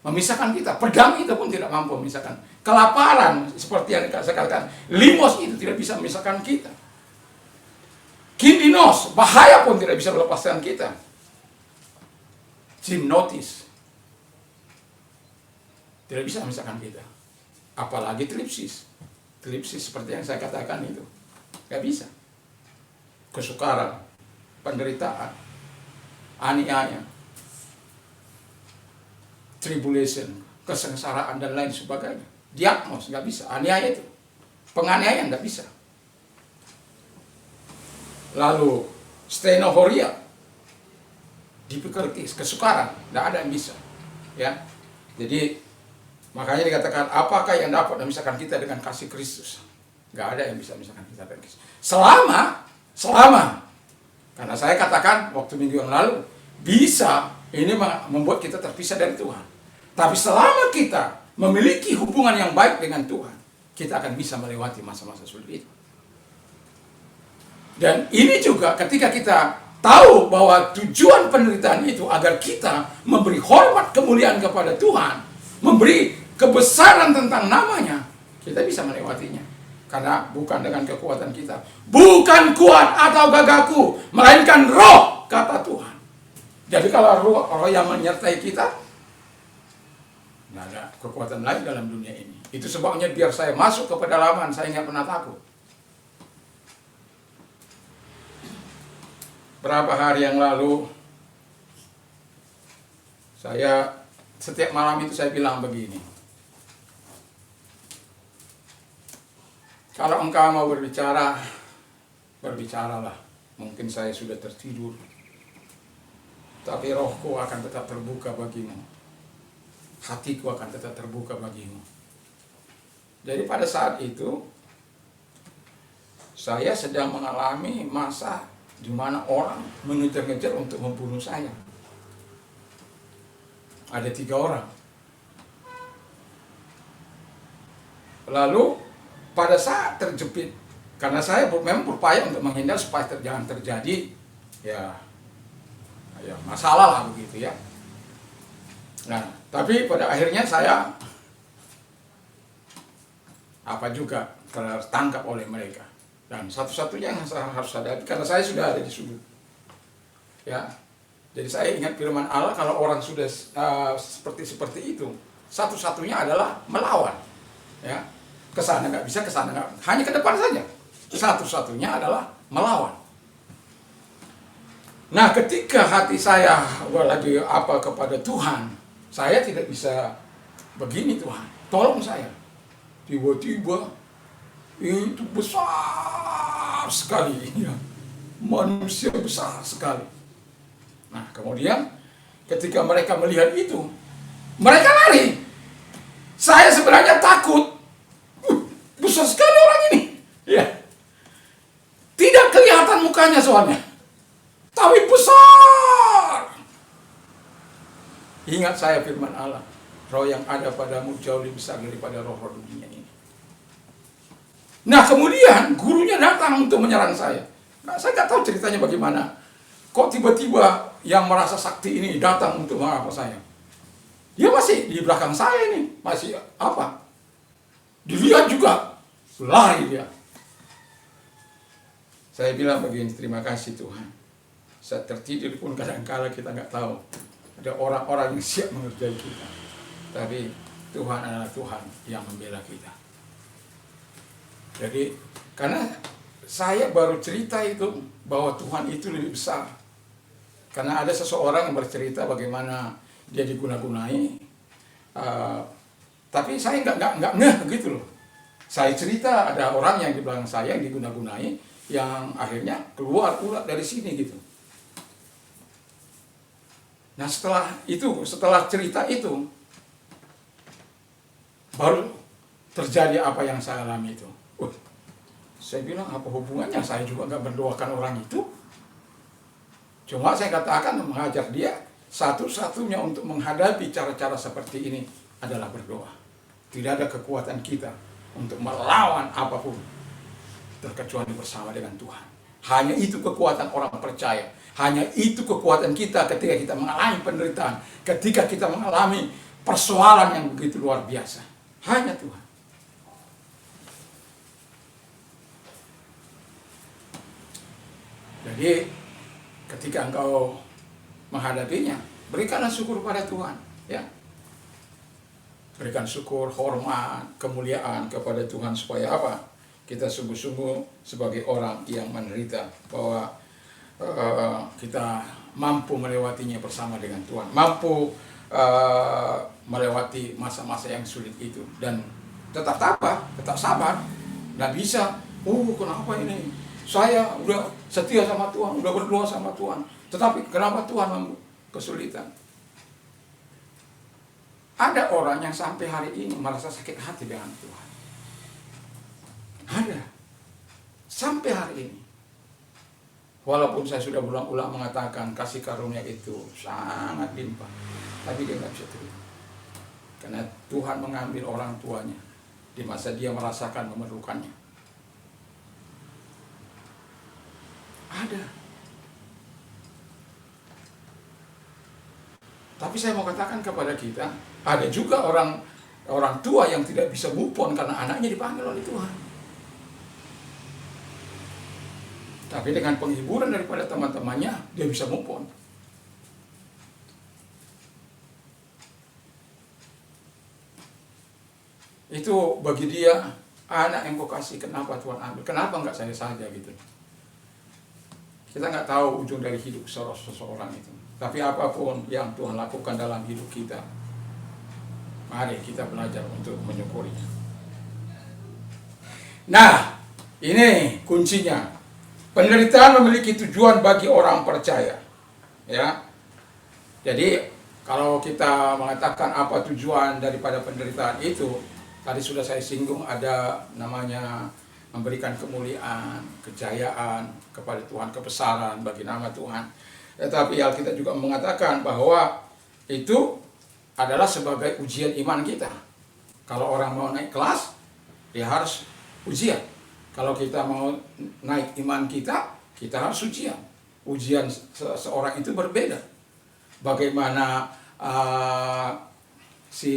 memisahkan kita. Pedang itu pun tidak mampu memisahkan. Kelaparan seperti yang saya katakan, limos itu tidak bisa memisahkan kita. Kindinos, bahaya pun tidak bisa melepaskan kita. Hipnotis tidak bisa memisahkan kita. Apalagi tripsis. Tripsis seperti yang saya katakan itu. Gak bisa. Kesukaran, penderitaan, aniaya, tribulation, kesengsaraan dan lain sebagainya. Diagnos gak bisa. Aniaya itu. Penganiayaan gak bisa. Lalu stenohoria, difficulties, kesukaran, tidak ada yang bisa, ya. Jadi makanya dikatakan apakah yang dapat memisahkan kita dengan kasih Kristus? Nggak ada yang bisa memisahkan kita dengan Kristus. Selama, karena saya katakan waktu minggu yang lalu bisa ini membuat kita terpisah dari Tuhan. Tapi selama kita memiliki hubungan yang baik dengan Tuhan, kita akan bisa melewati masa-masa sulit itu. Dan ini juga ketika kita tahu bahwa tujuan penderitaan itu agar kita memberi hormat kemuliaan kepada Tuhan, memberi kebesaran tentang namanya, kita bisa melewatinya. Karena bukan dengan kekuatan kita, bukan kuat atau gagahku, melainkan roh, kata Tuhan. Jadi kalau roh yang menyertai kita, tidak ada kekuatan lain dalam dunia ini. Itu sebabnya biar saya masuk ke pedalaman, saya nggak pernah takut. Berapa hari yang lalu, saya setiap malam itu saya bilang begini. Kalau engkau mau berbicara, berbicaralah. Mungkin saya sudah tertidur, tapi rohku akan tetap terbuka bagimu. Hatiku akan tetap terbuka bagimu. Jadi pada saat itu, saya sedang mengalami masa di mana orang mengejar-ngejar untuk membunuh saya. Ada 3 orang. Lalu pada saat terjepit, karena saya memang berupaya untuk menghindar supaya jangan terjadi ya masalah lah begitu ya. Nah, tapi pada akhirnya saya tertangkap oleh mereka. Dan satu-satunya yang saya harus sadari, karena saya sudah ada di sudut, ya. Jadi saya ingat firman Allah, kalau orang sudah seperti itu, satu-satunya adalah melawan, ya. Kesana nggak bisa, kesana nggak, hanya ke depan saja. Satu-satunya adalah melawan. Nah, ketika hati saya lagi kepada Tuhan, saya tidak bisa begini, Tuhan, tolong saya. Tiba-tiba itu besar sekali, ya. Manusia besar sekali. Nah, kemudian ketika mereka melihat itu, mereka lari. Saya sebenarnya takut. Besar sekali orang ini, ya. Tidak kelihatan mukanya soalnya, tapi besar. Ingat saya firman Allah, roh yang ada padamu jauh lebih besar daripada roh-roh dunia ini. Nah, kemudian gurunya datang untuk menyerang saya. Nah, saya nggak tahu ceritanya bagaimana. Kok tiba-tiba yang merasa sakti ini datang untuk mengapa saya? Dia masih di belakang saya ini, masih dilihat juga, lari dia. Saya bilang begini, terima kasih Tuhan. Saat tertidur pun kadang-kala kita nggak tahu. Ada orang-orang yang siap mengerjai kita. Tapi Tuhan adalah Tuhan yang membela kita. Jadi, karena saya baru cerita itu bahwa Tuhan itu lebih besar. Karena ada seseorang yang bercerita bagaimana dia diguna-gunai. Tapi saya nggak ngeh gitu loh. Saya cerita ada orang yang di belakang saya yang diguna-gunai, yang akhirnya keluar ular dari sini gitu. Nah, setelah cerita itu, baru terjadi apa yang saya alami itu. Saya bilang, apa hubungannya? Saya juga nggak berdoakan orang itu. Cuma saya katakan mengajar dia, satu-satunya untuk menghadapi cara-cara seperti ini adalah berdoa. Tidak ada kekuatan kita untuk melawan apapun, terkecuali bersama dengan Tuhan. Hanya itu kekuatan orang percaya. Hanya itu kekuatan kita ketika kita mengalami penderitaan, ketika kita mengalami persoalan yang begitu luar biasa. Hanya Tuhan. Jadi ketika engkau menghadapinya, berikanlah syukur pada Tuhan, ya. Berikan syukur, hormat, kemuliaan kepada Tuhan supaya apa? Kita sungguh-sungguh sebagai orang yang menderita, bahwa kita mampu melewatinya bersama dengan Tuhan, mampu melewati masa-masa yang sulit itu, dan tetap tabah, tetap sabar. Nggak bisa, kenapa ini? Saya udah setia sama Tuhan, udah berdoa sama Tuhan, tetapi kenapa Tuhan kesulitan? Ada orang yang sampai hari ini merasa sakit hati dengan Tuhan. Ada. Sampai hari ini. Walaupun saya sudah berulang-ulang mengatakan kasih karunia itu sangat limpah, tapi dia nggak bisa terima. Karena Tuhan mengambil orang tuanya di masa dia merasakan memerlukannya. Ada. Tapi saya mau katakan kepada kita, ada juga orang tua yang tidak bisa move on karena anaknya dipanggil oleh Tuhan. Tapi dengan penghiburan daripada teman-temannya, dia bisa move on. Itu bagi dia, anak yang kau kasih, kenapa Tuhan ambil? Kenapa enggak saya saja gitu? Kita nggak tahu ujung dari hidup seseorang itu. Tapi apapun yang Tuhan lakukan dalam hidup kita, mari kita belajar untuk menyukurinya. Nah, ini kuncinya. Penderitaan memiliki tujuan bagi orang percaya. Ya. Jadi, kalau kita mengatakan apa tujuan daripada penderitaan itu, tadi sudah saya singgung, ada namanya memberikan kemuliaan, kejayaan kepada Tuhan, kebesaran bagi nama Tuhan. Tetapi Alkitab juga mengatakan bahwa itu adalah sebagai ujian iman kita. Kalau orang mau naik kelas, dia harus ujian. Kalau kita mau naik iman kita harus ujian. Ujian seorang itu berbeda. Bagaimana si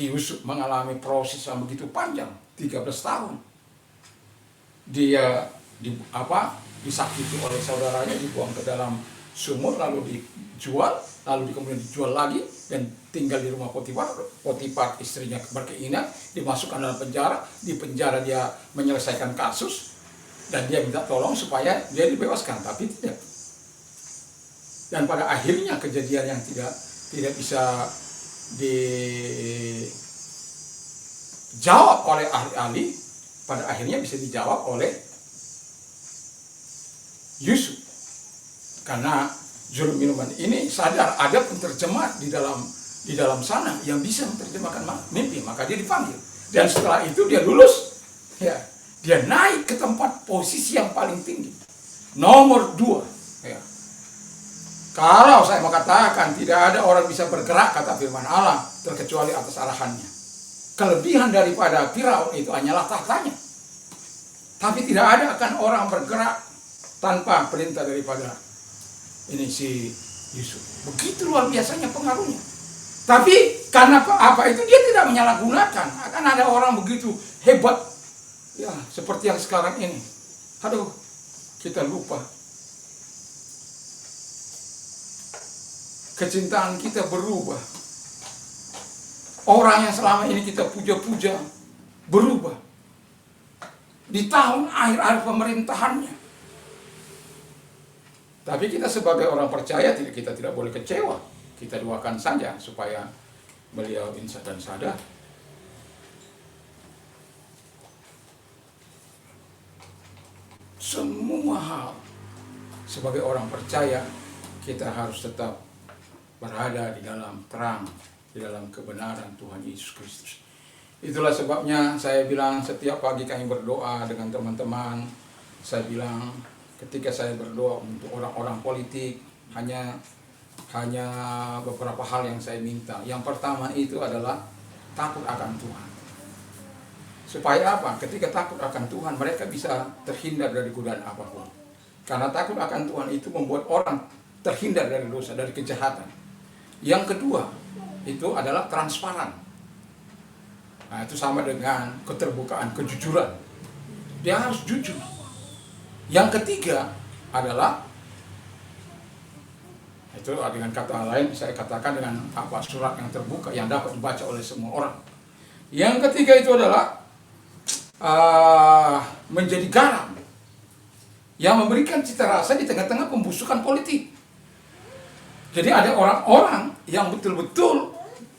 Yusuf mengalami proses yang begitu panjang, 13 tahun. Dia disakiti oleh saudaranya, dibuang ke dalam sumur, lalu dijual, lalu kemudian dijual lagi, dan tinggal di rumah Potifar, istrinya berkeinginan, dimasukkan dalam penjara. Di penjara dia menyelesaikan kasus, dan dia minta tolong supaya dia dibebaskan, tapi tidak. Dan pada akhirnya kejadian yang tidak bisa dijawab oleh ahli-ahli, pada akhirnya bisa dijawab oleh Yusuf. Karena juru minuman ini sadar ada penterjemah di dalam sana yang bisa menerjemahkan mimpi, maka dia dipanggil. Dan setelah itu dia lulus, ya, dia naik ke tempat posisi yang paling tinggi, nomor 2. Ya. Kalau saya mau katakan tidak ada orang bisa bergerak, kata firman Allah, terkecuali atas arahannya. Kelebihan daripada Firaun itu hanyalah tahtanya. Tapi tidak ada akan orang bergerak tanpa perintah daripada ini si Yusuf. Begitu luar biasanya pengaruhnya. Tapi karena apa itu dia tidak menyalahgunakan. Akan ada orang begitu hebat, ya seperti yang sekarang ini. Aduh, kita lupa. Kecintaan kita berubah. Orang yang selama ini kita puja-puja berubah. Di tahun akhir-akhir pemerintahannya. Tapi kita sebagai orang percaya, kita tidak boleh kecewa. Kita doakan saja supaya beliau insaf dan sadar. Semua hal sebagai orang percaya, kita harus tetap berada di dalam terang, di dalam kebenaran Tuhan Yesus Kristus. Itulah sebabnya saya bilang setiap pagi kami berdoa dengan teman-teman. Saya bilang ketika saya berdoa untuk orang-orang politik, hanya beberapa hal yang saya minta. Yang pertama itu adalah takut akan Tuhan. Supaya apa? Ketika takut akan Tuhan, mereka bisa terhindar dari godaan apapun. Karena takut akan Tuhan itu membuat orang terhindar dari dosa, dari kejahatan. Yang kedua, itu adalah transparan. Nah, itu sama dengan keterbukaan, kejujuran. Dia harus jujur. Yang ketiga adalah, itu dengan kata lain saya katakan dengan surat yang terbuka yang dapat dibaca oleh semua orang. Yang ketiga itu adalah menjadi garam yang memberikan cita rasa di tengah-tengah pembusukan politik. Jadi ada orang-orang yang betul-betul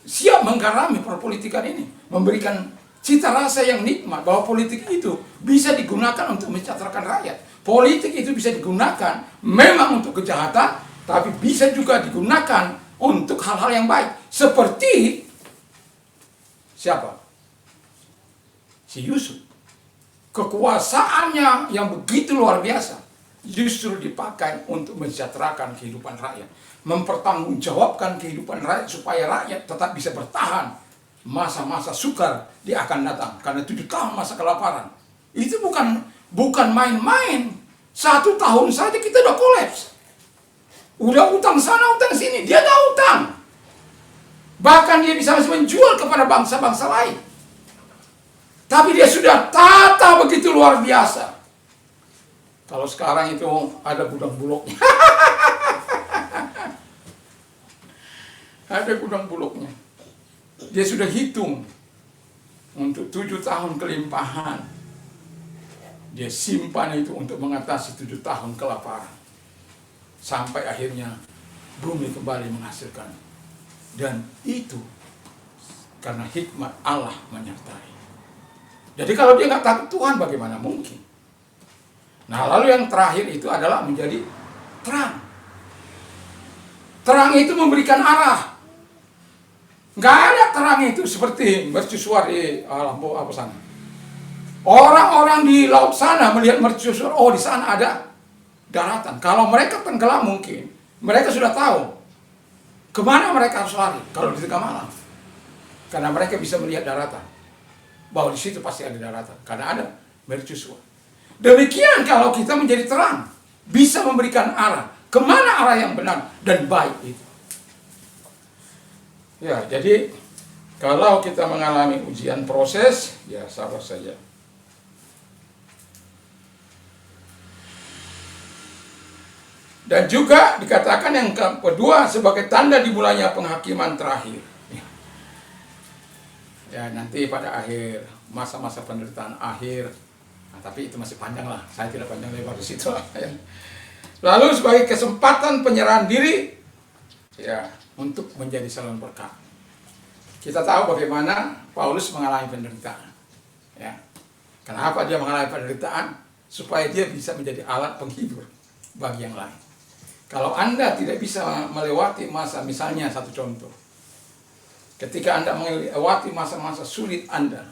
siap menggarami perpolitikan ini, memberikan cita rasa yang nikmat bahwa politik itu bisa digunakan untuk mensejahterakan rakyat. Politik itu bisa digunakan memang untuk kejahatan, tapi bisa juga digunakan untuk hal-hal yang baik. Seperti siapa? Si Yusuf. Kekuasaannya yang begitu luar biasa justru dipakai untuk mensejahterakan kehidupan rakyat, mempertanggungjawabkan kehidupan rakyat supaya rakyat tetap bisa bertahan masa-masa sukar dia akan datang, karena 7 tahun masa kelaparan itu bukan main-main. 1 tahun saja kita udah kolaps, udah utang sana utang sini, dia ada utang, bahkan dia bisa menjual kepada bangsa-bangsa lain. Tapi dia sudah tata begitu luar biasa. Kalau sekarang itu ada gudang bulognya. Ada gudang bulognya. Dia sudah hitung untuk 7 tahun kelimpahan. Dia simpan itu untuk mengatasi 7 tahun kelaparan. Sampai akhirnya bumi kembali menghasilkan. Dan itu karena hikmat Allah menyertai. Jadi kalau dia nggak takut Tuhan, bagaimana mungkin? Nah, lalu yang terakhir itu adalah menjadi terang. Terang itu memberikan arah. Nggak ada terang itu seperti mercusuar di lampu apa sana. Orang-orang di laut sana melihat mercusuar, oh di sana ada daratan. Kalau mereka tenggelam mungkin, mereka sudah tahu kemana mereka harus lari kalau di tengah malam. Karena mereka bisa melihat daratan, bahwa di situ pasti ada daratan, karena ada mercusuar. Demikian kalau kita menjadi terang, bisa memberikan arah, kemana arah yang benar dan baik itu. Ya, jadi kalau kita mengalami ujian proses, ya sabar saja. Dan juga dikatakan yang kedua sebagai tanda dimulainya penghakiman terakhir. Ya, nanti pada akhir masa-masa penderitaan akhir, nah, tapi itu masih panjang lah, saya tidak panjang lebar di situ. Lalu sebagai kesempatan penyerahan diri, ya, untuk menjadi saluran berkat. Kita tahu bagaimana Paulus mengalami penderitaan. Ya, kenapa dia mengalami penderitaan? Supaya dia bisa menjadi alat penghibur bagi yang lain. Kalau Anda tidak bisa melewati masa, misalnya satu contoh, ketika Anda melewati masa-masa sulit Anda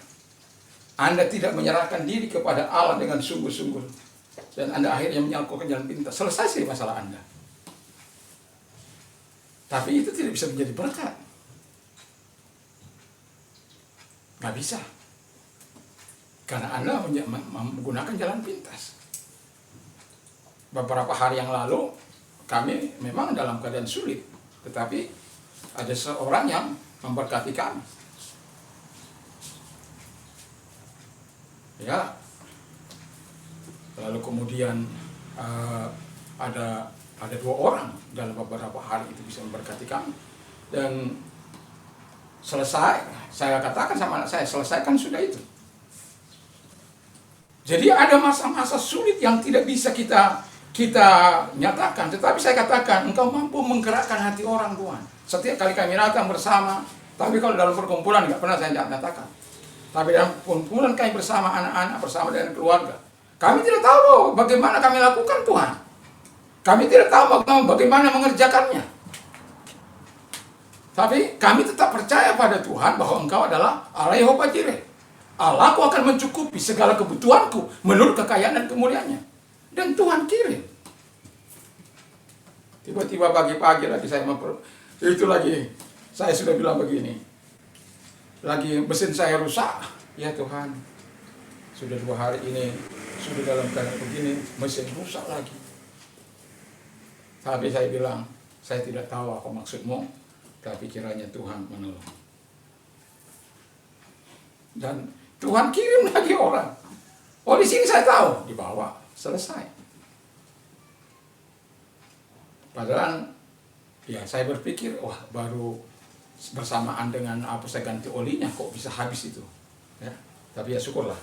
tidak menyerahkan diri kepada Allah dengan sungguh-sungguh, dan Anda akhirnya menyalurkan jalan pintas, selesai sih masalah Anda. Tapi itu tidak bisa menjadi berkat. Nggak bisa. Karena Anda menggunakan jalan pintas. Beberapa hari yang lalu, kami memang dalam keadaan sulit, tetapi ada seorang yang memberkati kami. Ya, lalu kemudian ada 2 orang dalam beberapa hari itu bisa memberkati kami. Dan selesai, saya katakan sama anak saya, selesaikan sudah itu. Jadi ada masa-masa sulit yang tidak bisa kita nyatakan, tetapi saya katakan, engkau mampu menggerakkan hati orang, Tuhan. Setiap kali kami datang bersama, tapi kalau dalam perkumpulan nggak pernah saya nyatakan. Tapi dalam perkumpulan kami bersama anak-anak, bersama dengan keluarga, kami tidak tahu bagaimana kami lakukan, Tuhan. Kami tidak tahu bagaimana mengerjakannya. Tapi kami tetap percaya pada Tuhan bahwa Engkau adalah Allah Yehova Jireh. Allahku akan mencukupi segala kebutuhanku menurut kekayaan dan kemuliaannya. Dan Tuhan kirim. Tiba-tiba pagi-pagi lagi saya sudah bilang begini, lagi mesin saya rusak, ya Tuhan, sudah 2 hari ini, sudah dalam keadaan begini, mesin rusak lagi. Tapi saya bilang, saya tidak tahu apa maksudmu, tapi kiranya Tuhan menolong. Dan Tuhan kirim lagi orang. Oh, di sini saya tahu, dibawa, selesai. Padahal, ya saya berpikir, wah baru bersamaan dengan apa saya ganti olinya, kok bisa habis itu. Ya, tapi ya syukurlah.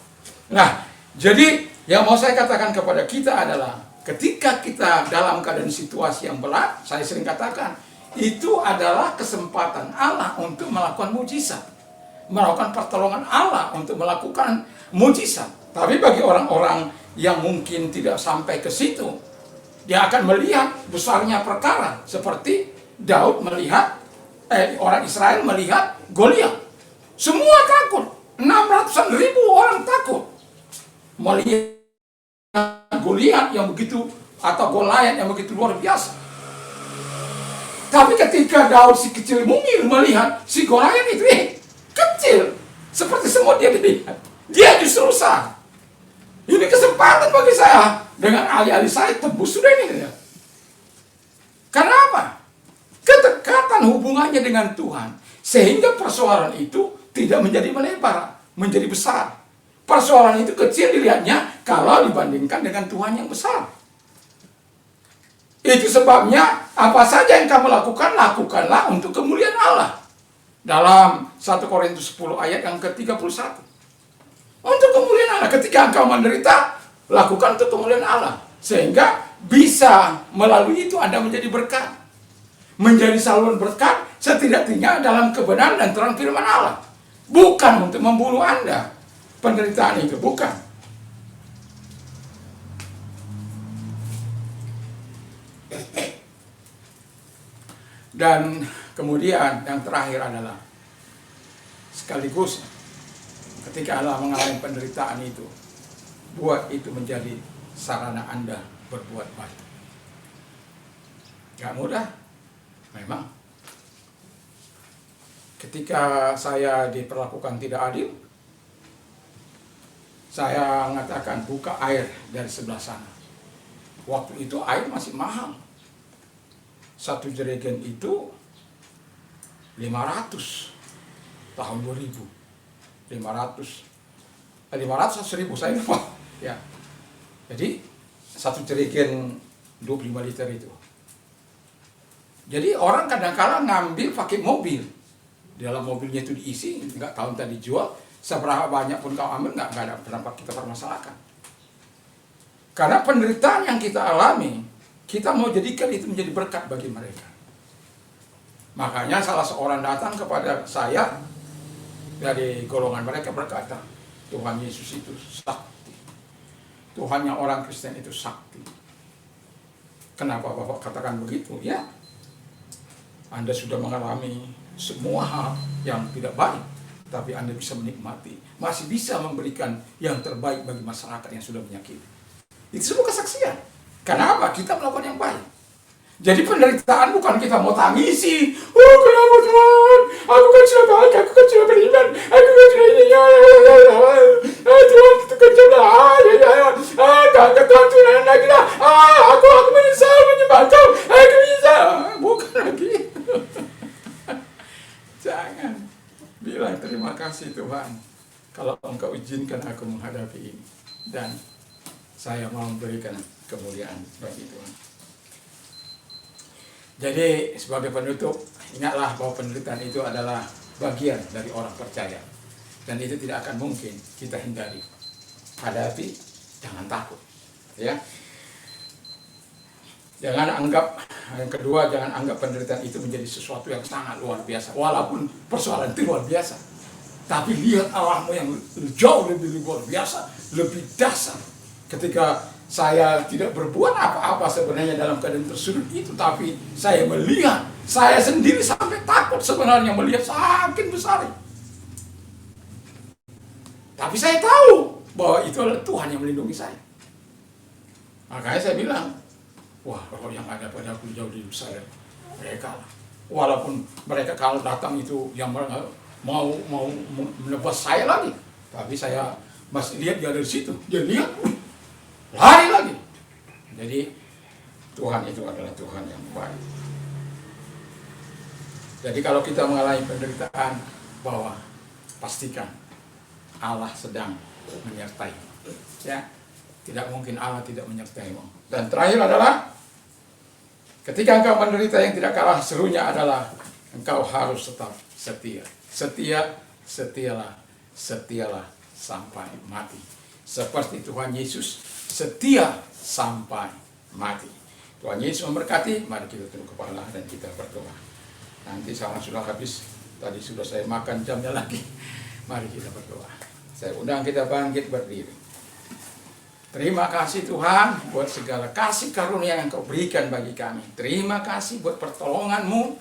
Nah, jadi yang mau saya katakan kepada kita adalah, ketika kita dalam keadaan situasi yang berat, saya sering katakan, itu adalah kesempatan Allah untuk melakukan mujizat. Melakukan pertolongan Allah untuk melakukan mujizat. Tapi bagi orang-orang yang mungkin tidak sampai ke situ, dia akan melihat besarnya perkara. Seperti Daud melihat, orang Israel melihat Goliat. Semua takut. 600-an ribu orang takut. Melihat Goliat yang begitu, atau Goliat yang begitu luar biasa. Tapi ketika Daud si kecil mungil melihat si Goliat itu kecil, seperti semut dia dilihat, dia justru besar. Ini kesempatan bagi saya, dengan alih-alih saya tembus sudah ini. Karena apa? Kedekatan hubungannya dengan Tuhan, sehingga persoalan itu tidak menjadi melebar, menjadi besar. Persoalan itu kecil dilihatnya kalau dibandingkan dengan Tuhan yang besar. Itu sebabnya apa saja yang kamu lakukan, lakukanlah untuk kemuliaan Allah. Dalam 1 Korintus 10 ayat yang ke-31. Untuk kemuliaan Allah. Ketika engkau menderita, lakukan untuk kemuliaan Allah. Sehingga bisa melalui itu Anda menjadi berkat. Menjadi saluran berkat setidak-tidaknya dalam kebenaran dan terang firman Allah. Bukan untuk membunuh Anda. Penderitaan itu bukan. Dan kemudian yang terakhir adalah, sekaligus ketika Allah mengalami penderitaan itu, buat itu menjadi sarana Anda berbuat baik. Gak mudah, memang. Ketika saya diperlakukan tidak adil, saya mengatakan buka air dari sebelah sana. Waktu itu air masih mahal. 1 jerigen itu 500 tahun 2000. 500 atau 1000 saya lupa. Ya. Jadi 1 jerigen 25 liter itu. Jadi orang kadang-kadang ngambil pakai mobil. Di dalam mobilnya itu diisi, nggak tahu tadi dijual. Seberapa banyak pun kau ambil, nggak ada berapa kita permasalahkan. Karena penderitaan yang kita alami, kita mau jadikan itu menjadi berkat bagi mereka. Makanya salah seorang datang kepada saya dari golongan mereka berkata, Tuhan Yesus itu sakti. Tuhan yang orang Kristen itu sakti. Kenapa Bapak katakan begitu? Ya, Anda sudah mengalami semua hal yang tidak baik, tapi Anda bisa menikmati, masih bisa memberikan yang terbaik bagi masyarakat yang sudah menyakiti. Itu semua kesaksian. Kenapa? Kita melakukan yang baik. Jadi penderitaan bukan kita mau tangisi. Oh kenapa Tuhan? Aku kan sudah baik, aku kan sudah beriman, aku kan sudah ini. Tuhan itu kan sudah Tuhan Tuhan lagi lah. Aku menyesal menyembah Kau. Aku menyesal. Bukan lagi. Jangan bilang terima kasih Tuhan kalau Engkau izinkan aku menghadapi ini, dan saya mau memberikan kemuliaan bagi Tuhan. Jadi sebagai penutup, ingatlah bahwa penderitaan itu adalah bagian dari orang percaya, dan itu tidak akan mungkin kita hindari. Hadapi, jangan takut, ya. Jangan anggap, yang kedua, jangan anggap penderitaan itu menjadi sesuatu yang sangat luar biasa. Walaupun persoalan itu luar biasa, tapi lihat Allahmu yang jauh lebih luar biasa, lebih dasar. Ketika saya tidak berbuat apa-apa sebenarnya dalam keadaan tersudut itu, tapi saya melihat, saya sendiri sampai takut sebenarnya melihat saking besar. Tapi saya tahu bahwa itu adalah Tuhan yang melindungi saya. Makanya saya bilang, wah roh yang ada padaku jauh di Yerusalem. Mereka lah. Walaupun mereka kalau datang itu yang mau menebas saya lagi, tapi saya masih lihat dia dari situ. Dia lihat, lari lagi. Jadi Tuhan itu adalah Tuhan yang baik. Jadi kalau kita mengalami penderitaan, bahwa pastikan Allah sedang menyertai. Ya, tidak mungkin Allah tidak menyertaimu. Dan terakhir adalah ketika engkau menderita, yang tidak kalah serunya adalah engkau harus tetap setia. Setialah sampai mati. Seperti Tuhan Yesus setia sampai mati. Tuhan Yesus memberkati. Mari kita tunduk kepala dan kita berdoa. Nanti sama sudah habis. Tadi sudah saya makan, jamnya lagi. Mari kita berdoa. Saya undang kita bangkit berdiri. Terima kasih Tuhan buat segala kasih karunia yang Kau berikan bagi kami. Terima kasih buat pertolongan-Mu.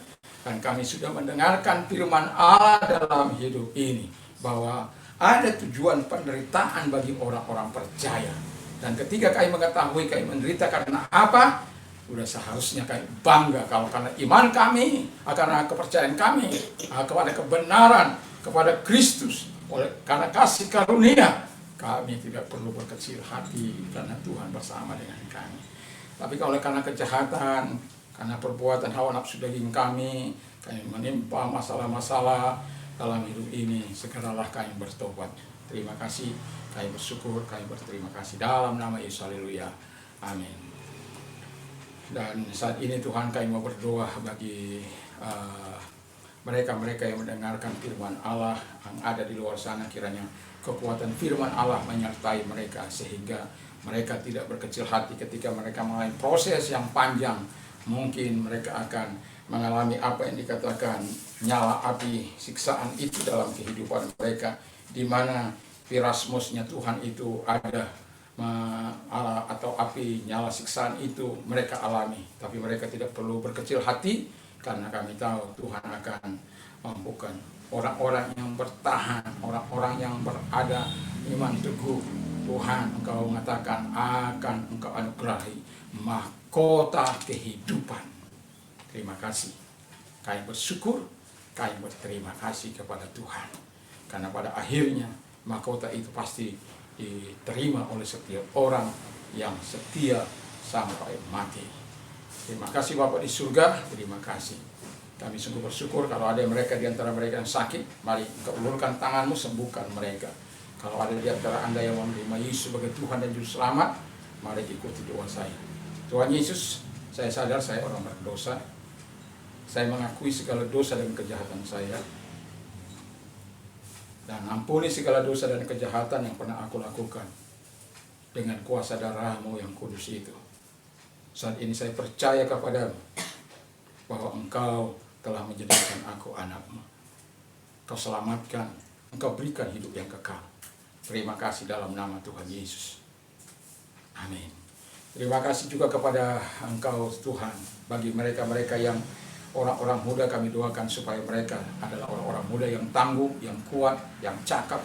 Dan kami sudah mendengarkan firman Allah dalam hidup ini. Bahwa ada tujuan penderitaan bagi orang-orang percaya. Dan ketika kami mengetahui kami menderita karena apa, sudah seharusnya kami bangga kalau karena iman kami, karena kepercayaan kami kepada kebenaran, kepada Kristus, karena kasih karunia, kami tidak perlu berkecil hati karena Tuhan bersama dengan kami. Tapi kalau karena kejahatan, karena perbuatan hawa nafsu daging kami menimpa masalah-masalah dalam hidup ini, segeralah kami bertobat. Terima kasih, kami bersyukur, kami berterima kasih dalam nama Yesus. Haleluya. Amin. Dan saat ini Tuhan, kami mau berdoa bagi mereka-mereka yang mendengarkan firman Allah yang ada di luar sana. Kiranya kekuatan firman Allah menyertai mereka sehingga mereka tidak berkecil hati ketika mereka mengalami proses yang panjang. Mungkin mereka akan mengalami apa yang dikatakan nyala api siksaan itu dalam kehidupan mereka, di mana pirasmusnya Tuhan itu ada atau api nyala siksaan itu mereka alami. Tapi mereka tidak perlu berkecil hati, karena kami tahu Tuhan akan mampukan orang-orang yang bertahan, orang-orang yang berada iman teguh. Tuhan, Engkau mengatakan akan Engkau anugerahi mahkota kehidupan. Terima kasih. Kami bersyukur, kami berterima kasih kepada Tuhan. Karena pada akhirnya mahkota itu pasti diterima oleh setiap orang yang setia sampai mati. Terima kasih Bapa di surga, terima kasih. Kami sungguh bersyukur kalau ada mereka di antara mereka yang sakit, mari Engkau ulurkan tangan-Mu, sembuhkan mereka. Kalau ada di antara Anda yang menerima Yesus sebagai Tuhan dan Juru Selamat, mari ikuti doa saya. Tuhan Yesus, saya sadar saya orang berdosa. Saya mengakui segala dosa dan kejahatan saya. Dan ampuni segala dosa dan kejahatan yang pernah aku lakukan dengan kuasa darah-Mu yang kudus itu. Saat ini saya percaya kepadamu bahwa Engkau telah menjadikan aku anak-Mu. Engkau selamatkan, Engkau berikan hidup yang kekal. Terima kasih dalam nama Tuhan Yesus. Amin. Terima kasih juga kepada Engkau Tuhan, bagi mereka-mereka yang orang-orang muda, kami doakan supaya mereka adalah orang-orang muda yang tangguh, yang kuat, yang cakap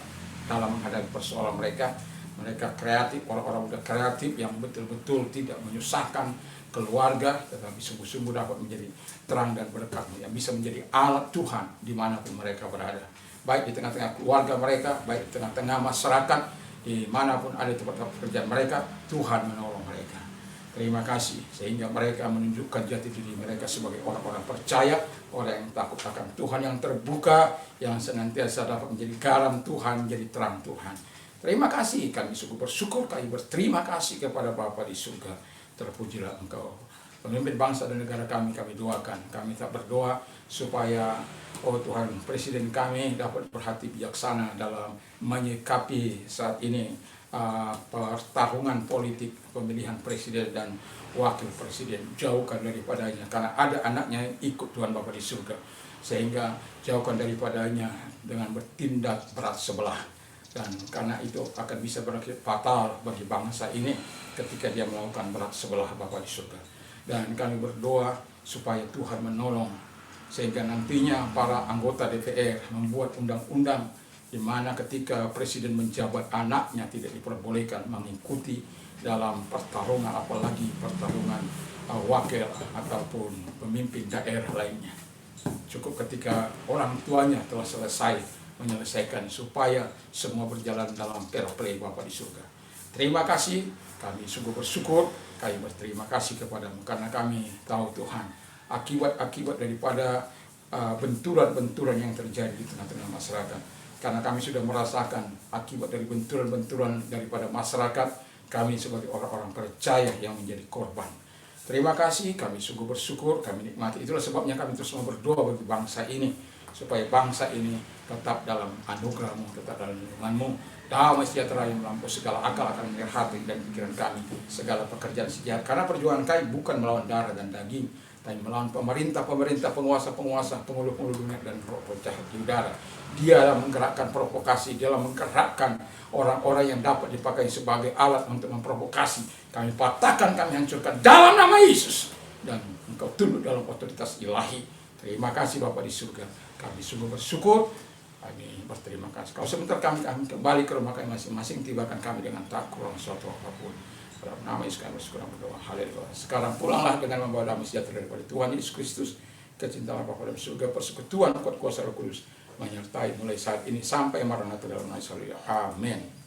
dalam menghadapi persoalan mereka. Mereka kreatif, orang-orang muda kreatif yang betul-betul tidak menyusahkan keluarga, tetapi sungguh-sungguh dapat menjadi terang dan berkat, yang bisa menjadi alat Tuhan dimanapun mereka berada. Baik di tengah-tengah keluarga mereka, baik di tengah-tengah masyarakat, dimanapun ada tempat pekerjaan mereka, Tuhan menolong mereka. Terima kasih, sehingga mereka menunjukkan jati diri mereka sebagai orang-orang percaya, orang yang takut akan Tuhan, yang terbuka, yang senantiasa dapat menjadi garam Tuhan, menjadi terang Tuhan. Terima kasih, kami sungguh bersyukur, kami berterima kasih kepada Bapa di surga. Terpujilah Engkau. Pemimpin bangsa dan negara kami doakan. Kami tak berdoa supaya, oh Tuhan, Presiden kami dapat berhati bijaksana dalam menyikapi saat ini pertarungan politik pemilihan presiden dan wakil presiden. Jauhkan daripadanya, karena ada anaknya yang ikut Tuhan Bapa di surga, sehingga jauhkan daripadanya dengan bertindak berat sebelah, dan karena itu akan bisa berakhir fatal bagi bangsa ini ketika dia melakukan berat sebelah Bapa di surga. Dan kami berdoa supaya Tuhan menolong, sehingga nantinya para anggota DPR membuat undang-undang di mana ketika presiden menjabat anaknya tidak diperbolehkan mengikuti dalam pertarungan, apalagi pertarungan wakil ataupun pemimpin daerah lainnya. Cukup ketika orang tuanya telah selesai menyelesaikan supaya semua berjalan dalam fair play Bapa di surga. Terima kasih, kami sungguh bersyukur, kami berterima kasih kepadamu karena kami tahu Tuhan akibat daripada benturan-benturan yang terjadi di tengah-tengah masyarakat. Karena kami sudah merasakan akibat dari benturan-benturan daripada masyarakat, kami sebagai orang-orang percaya yang menjadi korban. Terima kasih, kami sungguh bersyukur, kami nikmati. Itulah sebabnya kami terus mau berdoa bagi bangsa ini, supaya bangsa ini tetap dalam anugerah-Mu, tetap dalam lindungan-Mu. Damai sejahtera yang melampaui segala akal akan mengalir hati dan pikiran kami, segala pekerjaan sejahtera. Karena perjuangan kami bukan melawan darah dan daging, tapi melawan pemerintah, penguasa, penghulu-penghulu dunia dan roh jahat di udara. Dia dalam menggerakkan provokasi, dia dalam menggerakkan orang-orang yang dapat dipakai sebagai alat untuk memprovokasi. Kami patahkan, kami hancurkan dalam nama Yesus. Dan Engkau tunduk dalam otoritas ilahi. Terima kasih Bapa di surga. Kami sungguh bersyukur. Kami berterima kasih. Kalau sebentar kami kembali ke rumah kami masing-masing, tibakan kami dengan tak kurang suatu apapun. Dalam nama Yesus kami bersyukur dan berdoa. Haleluya. Sekarang pulanglah dengan membawa damai sejahtera daripada Tuhan Yesus Kristus, kecintaan Bapa dalam surga, persekutuan kuat kuasa Roh Kudus menyertai mulai saat ini sampai Maranatha dalam nama Yesus. Amin.